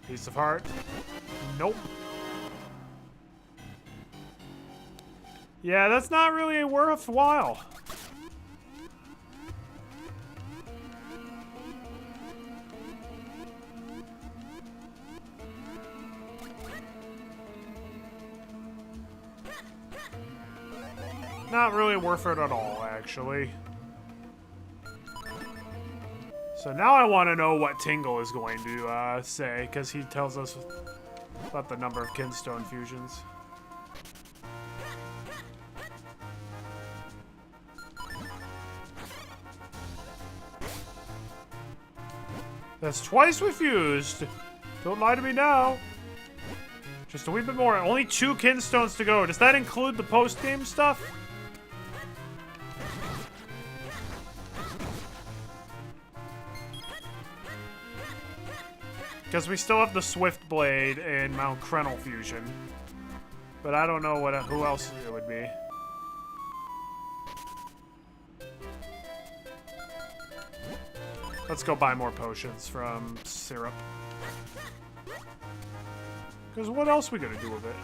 Piece of heart. Nope. Yeah, that's not really worthwhile. Not really worth it at all, actually. So now I want to know what Tingle is going to say, because he tells us about the number of Kinstone fusions. That's twice we fused. Don't lie to me now. Just a wee bit more. Only 2 Kinstones to go. Does that include the post-game stuff? Because we still have the Swift Blade and Mount Krenel fusion. But I don't know who else it would be. Let's go buy more potions from Syrup. Because what else are we gonna do with it?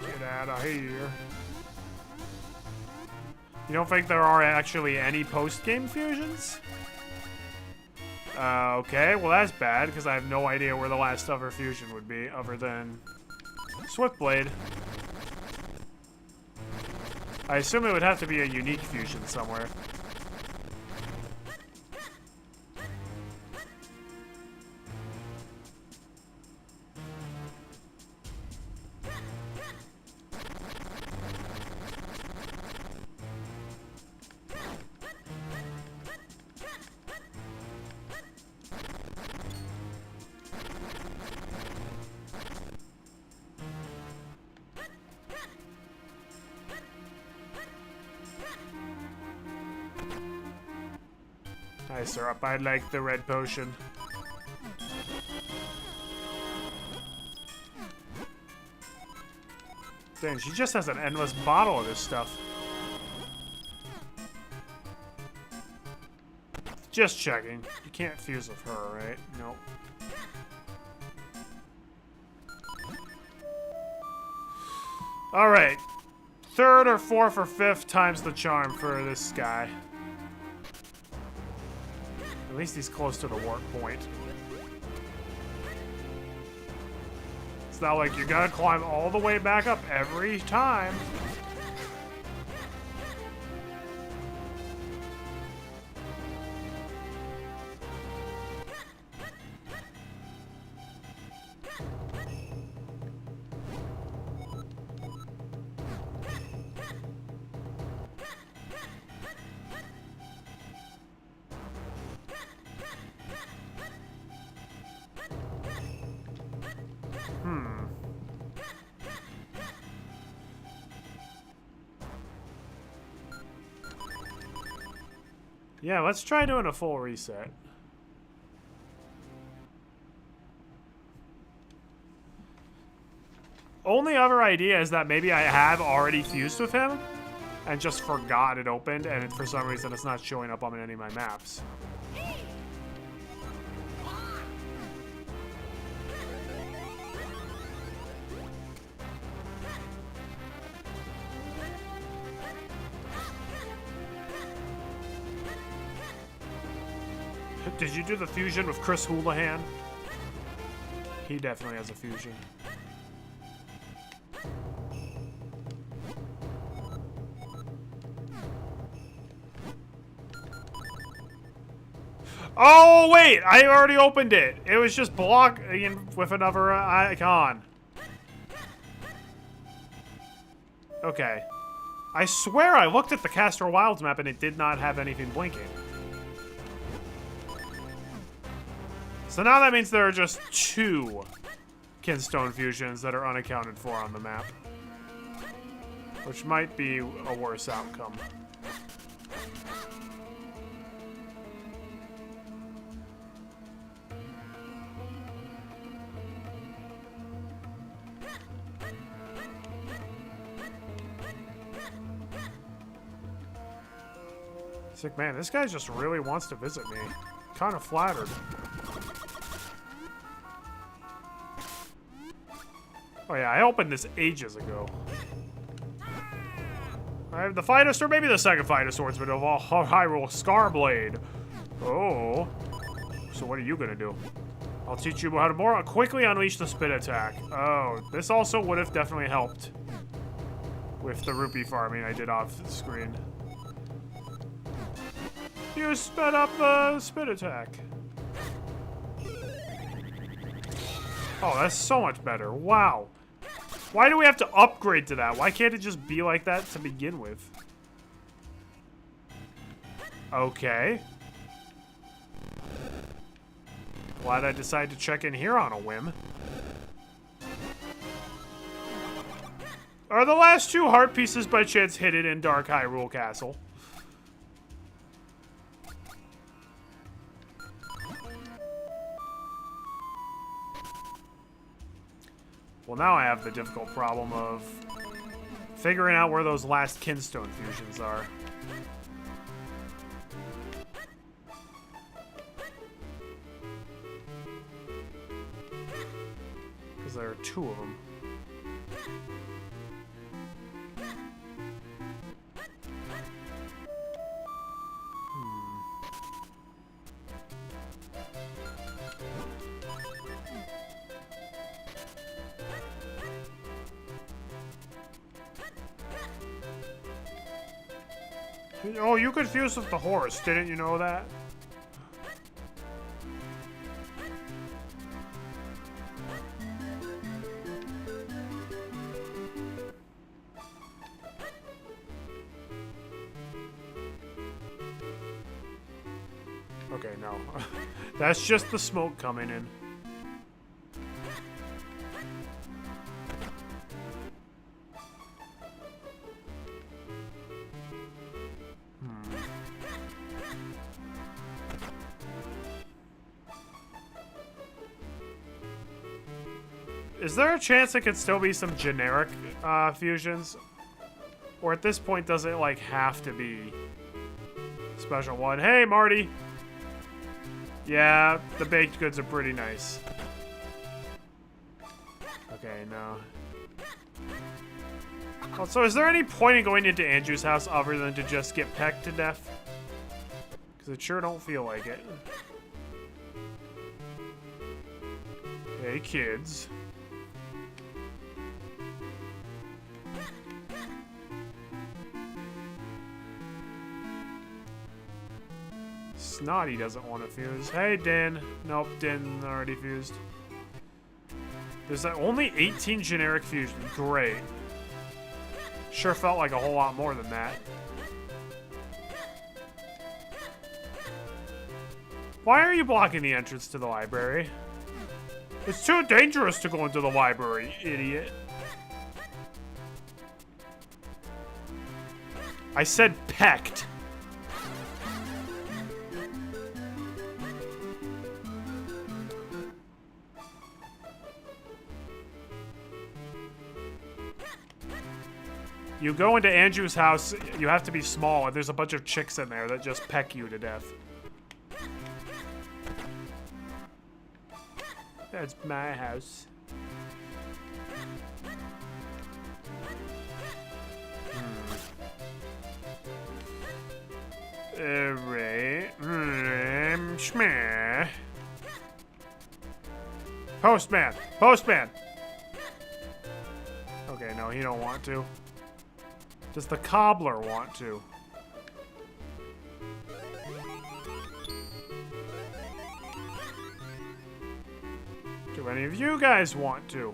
Get out of here. You don't think there are actually any post-game fusions? Okay, well that's bad, because I have no idea where the last other fusion would be, other than Swiftblade. I assume it would have to be a unique fusion somewhere. Hi, Syrup. I like the red potion. Dang, she just has an endless bottle of this stuff. Just checking. You can't fuse with her, right? Nope. Alright. 3rd or 4th or 5th times the charm for this guy. At least he's close to the warp point. It's not like you gotta climb all the way back up every time. Yeah, let's try doing a full reset. Only other idea is that maybe I have already fused with him and just forgot it opened, and for some reason it's not showing up on any of my maps. Did you do the fusion with Chris Houlihan? He definitely has a fusion. Oh, wait! I already opened it. It was just blocking with another icon. Okay. I swear I looked at the Castor Wilds map and it did not have anything blinking. So now that means there are just 2 Kinstone fusions that are unaccounted for on the map. Which might be a worse outcome. It's like, man, this guy just really wants to visit me. Kind of flattered. Oh yeah, I opened this ages ago. I have the finest, or maybe the second finest swordsman of all Hyrule, Scarblade. Oh. So what are you gonna do? I'll teach you how to more quickly unleash the spin attack. Oh, this also would have definitely helped with the rupee farming I did off the screen. You sped up the spin attack. Oh, that's so much better. Wow. Why do we have to upgrade to that? Why can't it just be like that to begin with? Okay. Glad I decided to check in here on a whim. Are the last two heart pieces by chance hidden in Dark Hyrule Castle? Well, now I have the difficult problem of figuring out where those last Kinstone fusions are. Because there are two of them. Oh, you confused with the horse. Didn't you know that? Okay, no. That's just the smoke coming in. Is there a chance it could still be some generic fusions? Or at this point, does it like have to be special one? Hey, Marty! Yeah, the baked goods are pretty nice. Okay, no. Oh, so is there any point in going into Andrew's house other than to just get pecked to death? Because it sure don't feel like it. Hey, kids. Snotty doesn't want to fuse. Hey, Dan. Nope, Dan already fused. There's only 18 generic fusions. Great. Sure felt like a whole lot more than that. Why are you blocking the entrance to the library? It's too dangerous to go into the library, idiot. I said pecked. You go into Andrew's house, you have to be small, and there's a bunch of chicks in there that just peck you to death. That's my house. Alright. Schmeh. Postman! Postman! Okay, no, he don't want to. Does the cobbler want to? Do any of you guys want to?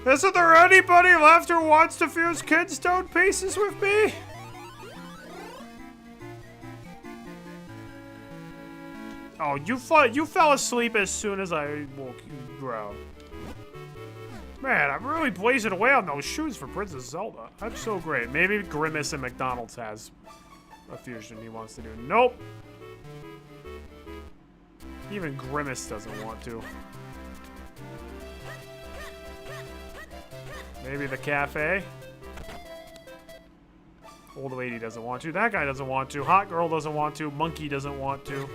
Isn't there anybody left who wants to fuse Kinstone pieces with me? Oh, you fell asleep as soon as I woke you, bro. Man, I'm really blazing away on those shoes for Princess Zelda. That's so great. Maybe Grimace and McDonald's has a fusion he wants to do. Nope. Even Grimace doesn't want to. Maybe the cafe? Old lady doesn't want to. That guy doesn't want to. Hot girl doesn't want to. Monkey doesn't want to.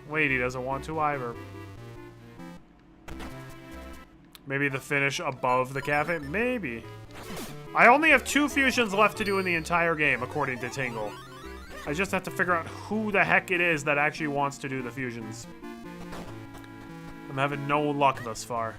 Lady doesn't want to either. Maybe the finish above the cafe? Maybe. I only have 2 fusions left to do in the entire game, according to Tingle. I just have to figure out who the heck it is that actually wants to do the fusions. I'm having no luck thus far.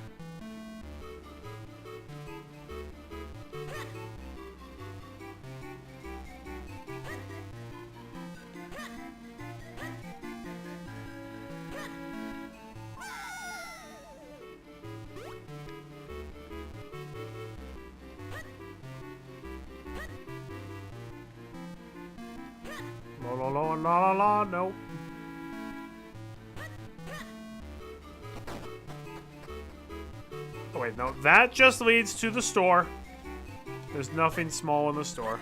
La la la la la, nope. Oh wait, no, that just leads to the store. There's nothing small in the store.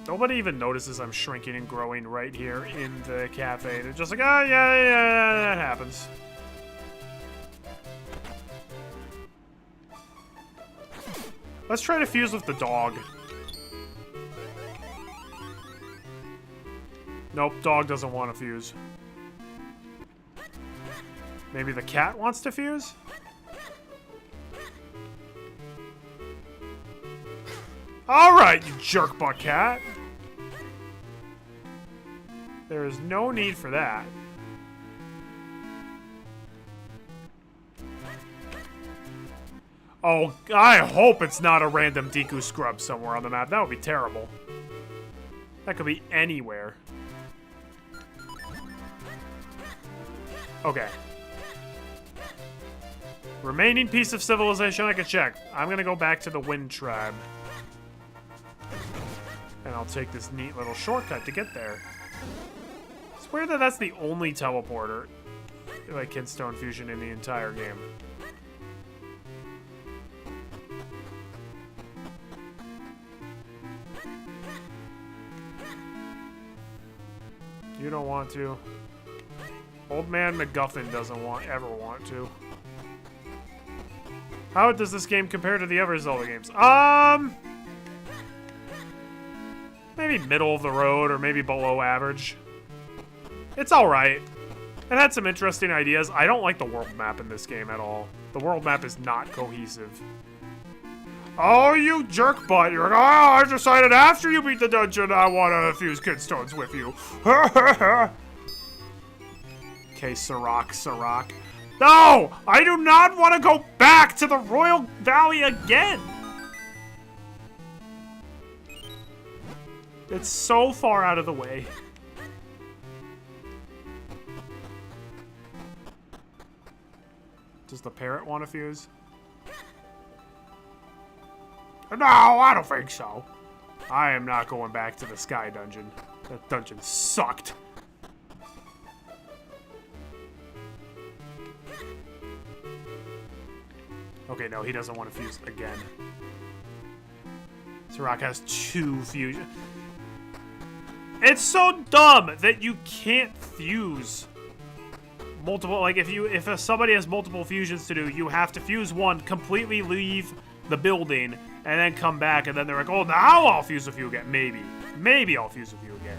Nobody even notices I'm shrinking and growing right here in the cafe. They're just like, oh yeah, that happens. Let's try to fuse with the dog. Nope, dog doesn't want to fuse. Maybe the cat wants to fuse? Alright, you jerkbutt cat. There is no need for that. Oh, I hope it's not a random Deku scrub somewhere on the map. That would be terrible. That could be anywhere. Okay. Remaining piece of civilization I can check. I'm gonna go back to the Wind Tribe. And I'll take this neat little shortcut to get there. It's weird that that's the only teleporter, like Kinstone Fusion, in the entire game. You don't want to. Old Man MacGuffin doesn't ever want to. How does this game compare to the other Zelda games? Maybe middle of the road or maybe below average. It's alright. It had some interesting ideas. I don't like the world map in this game at all. The world map is not cohesive. Oh, you jerk butt. You're like, oh, I decided after you beat the dungeon I want to fuse Kidstones with you. Okay, Sirach. No! I do not want to go back to the Royal Valley again! It's so far out of the way. Does the parrot want to fuse? No, I don't think so. I am not going back to the Sky Dungeon. That dungeon sucked. Okay, no, he doesn't want to fuse again. Sirach has 2 fusion. It's so dumb that you can't fuse multiple. Like if somebody has multiple fusions to do, you have to fuse one, completely leave the building, and then come back, and then they're like, oh, now I'll fuse with you again. Maybe I'll fuse with you again.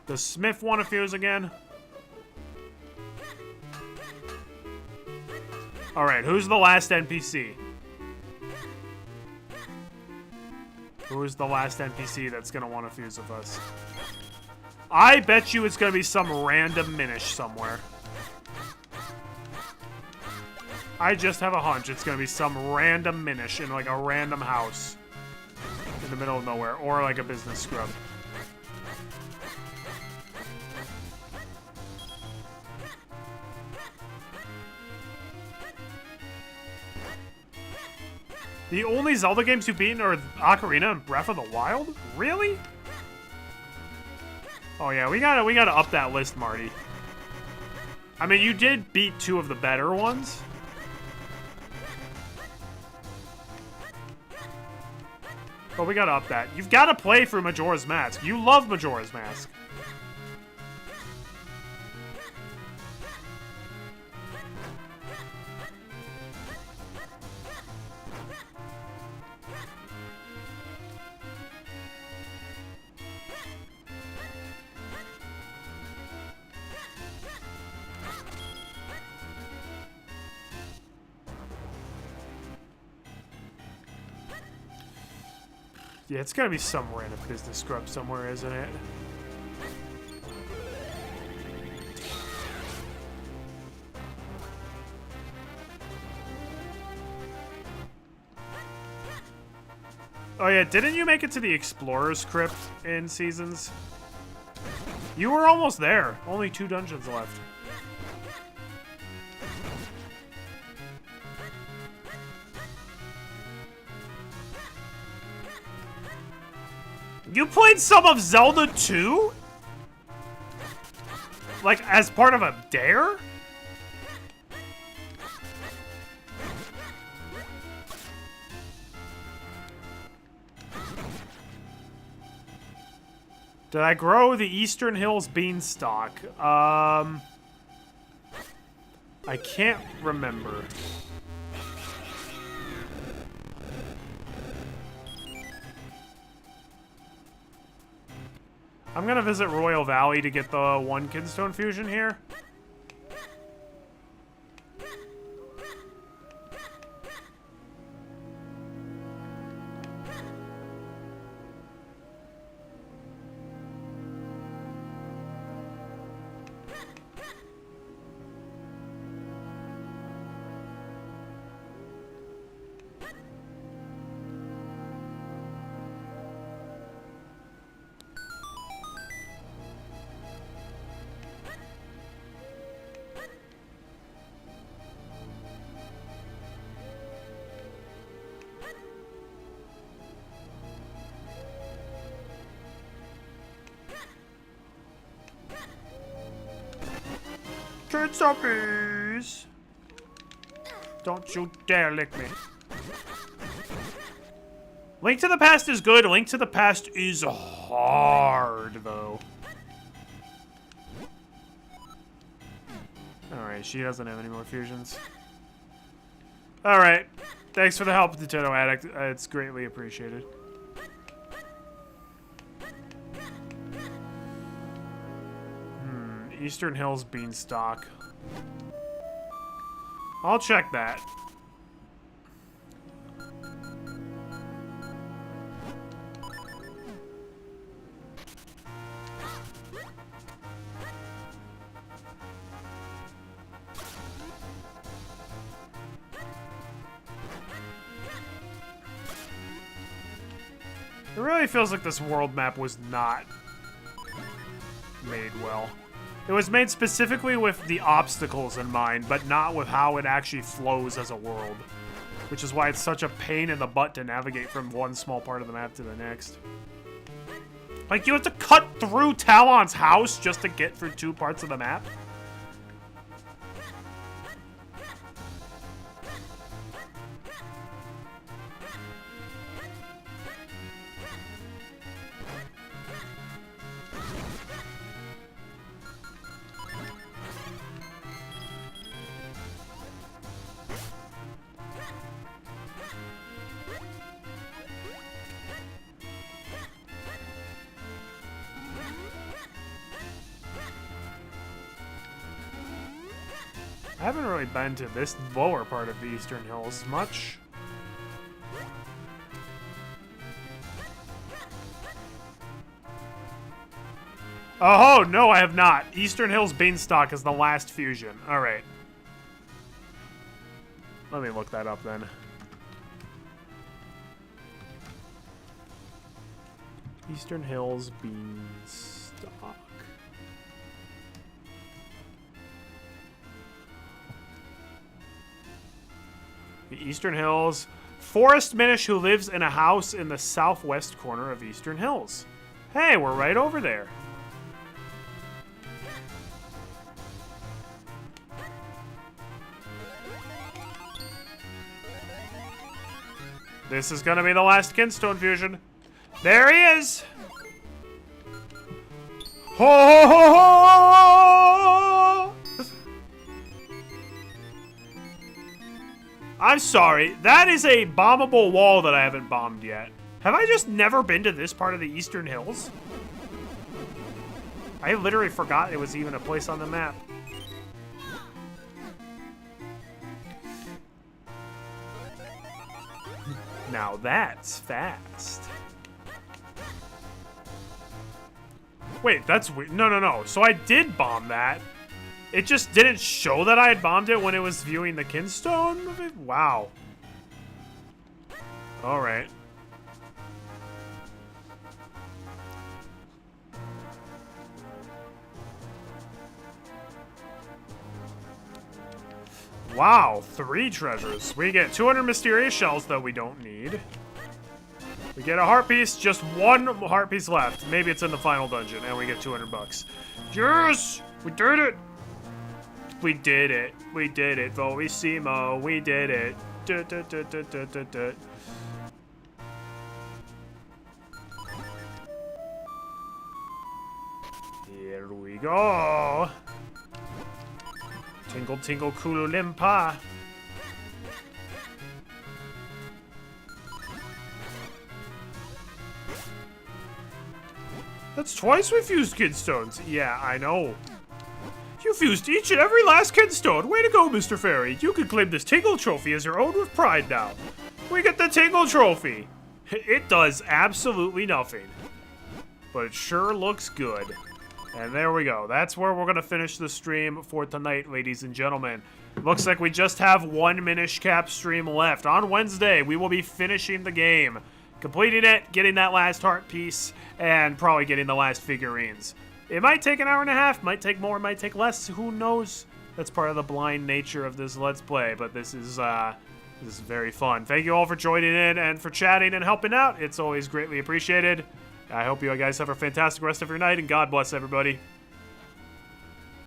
Does Smith want to fuse again? Alright, who's the last NPC? Who is the last NPC that's gonna want to fuse with us? I bet you it's gonna be some random Minish somewhere. I just have a hunch it's gonna be some random Minish in like a random house in the middle of nowhere, or like a business scrub. The only Zelda games you've beaten are Ocarina and Breath of the Wild? Really? Oh yeah, we gotta up that list, Marty. I mean, you did beat 2 of the better ones. But we gotta up that. You've gotta play through Majora's Mask. You love Majora's Mask. Yeah, it's gotta be some random business scrub somewhere, isn't it? Oh yeah, didn't you make it to the Explorer's Crypt in Seasons? You were almost there. Only 2 dungeons left. You played some of Zelda 2? Like, as part of a dare? Did I grow the Eastern Hills beanstalk? I can't remember. I'm gonna visit Royal Valley to get the 1 Kinstone fusion here. Stoppies! Don't you dare lick me. Link to the Past is good. Link to the Past is hard, though. Alright, she doesn't have any more fusions. Alright. Thanks for the help, Nintendo Addict. It's greatly appreciated. Eastern Hills Beanstalk. I'll check that. It really feels like this world map was not made well. It was made specifically with the obstacles in mind, but not with how it actually flows as a world. Which is why it's such a pain in the butt to navigate from one small part of the map to the next. Like, you have to cut through Talon's house just to get through 2 parts of the map? I haven't really been to this lower part of the Eastern Hills much. Oh, no, I have not. Eastern Hills Beanstalk is the last fusion. Alright. Let me look that up then. Eastern Hills Beanstalk. The Eastern Hills. Forest Minish who lives in a house in the southwest corner of Eastern Hills. Hey, we're right over there. This is gonna be the last Kinstone fusion. There he is! Ho ho ho ho! I'm sorry, that is a bombable wall that I haven't bombed yet. Have I just never been to this part of the Eastern Hills? I literally forgot it was even a place on the map. Now that's fast. Wait, that's weird. No, no, no. So I did bomb that. It just didn't show that I had bombed it when it was viewing the kinstone of it? Wow. Alright. Wow, 3 treasures. We get 200 mysterious shells that we don't need. We get a heart piece, just 1 heart piece left. Maybe it's in the final dungeon, and we get 200 bucks. Yes! We did it! We did it. We did it, Voissimo. We did it. Here we go. Tingle, tingle, kululimpa. That's twice we fused kidstones. Yeah, I know. You fused each and every last kidstone. Way to go, Mr. Fairy. You can claim this Tingle Trophy as your own with pride now. We get the Tingle Trophy. It does absolutely nothing. But it sure looks good. And there we go. That's where we're going to finish the stream for tonight, ladies and gentlemen. Looks like we just have 1 Minish Cap stream left. On Wednesday, we will be finishing the game. Completing it, getting that last heart piece, and probably getting the last figurines. It might take an hour and a half, might take more, might take less, who knows? That's part of the blind nature of this Let's Play, but this is very fun. Thank you all for joining in and for chatting and helping out. It's always greatly appreciated. I hope you guys have a fantastic rest of your night, and God bless everybody.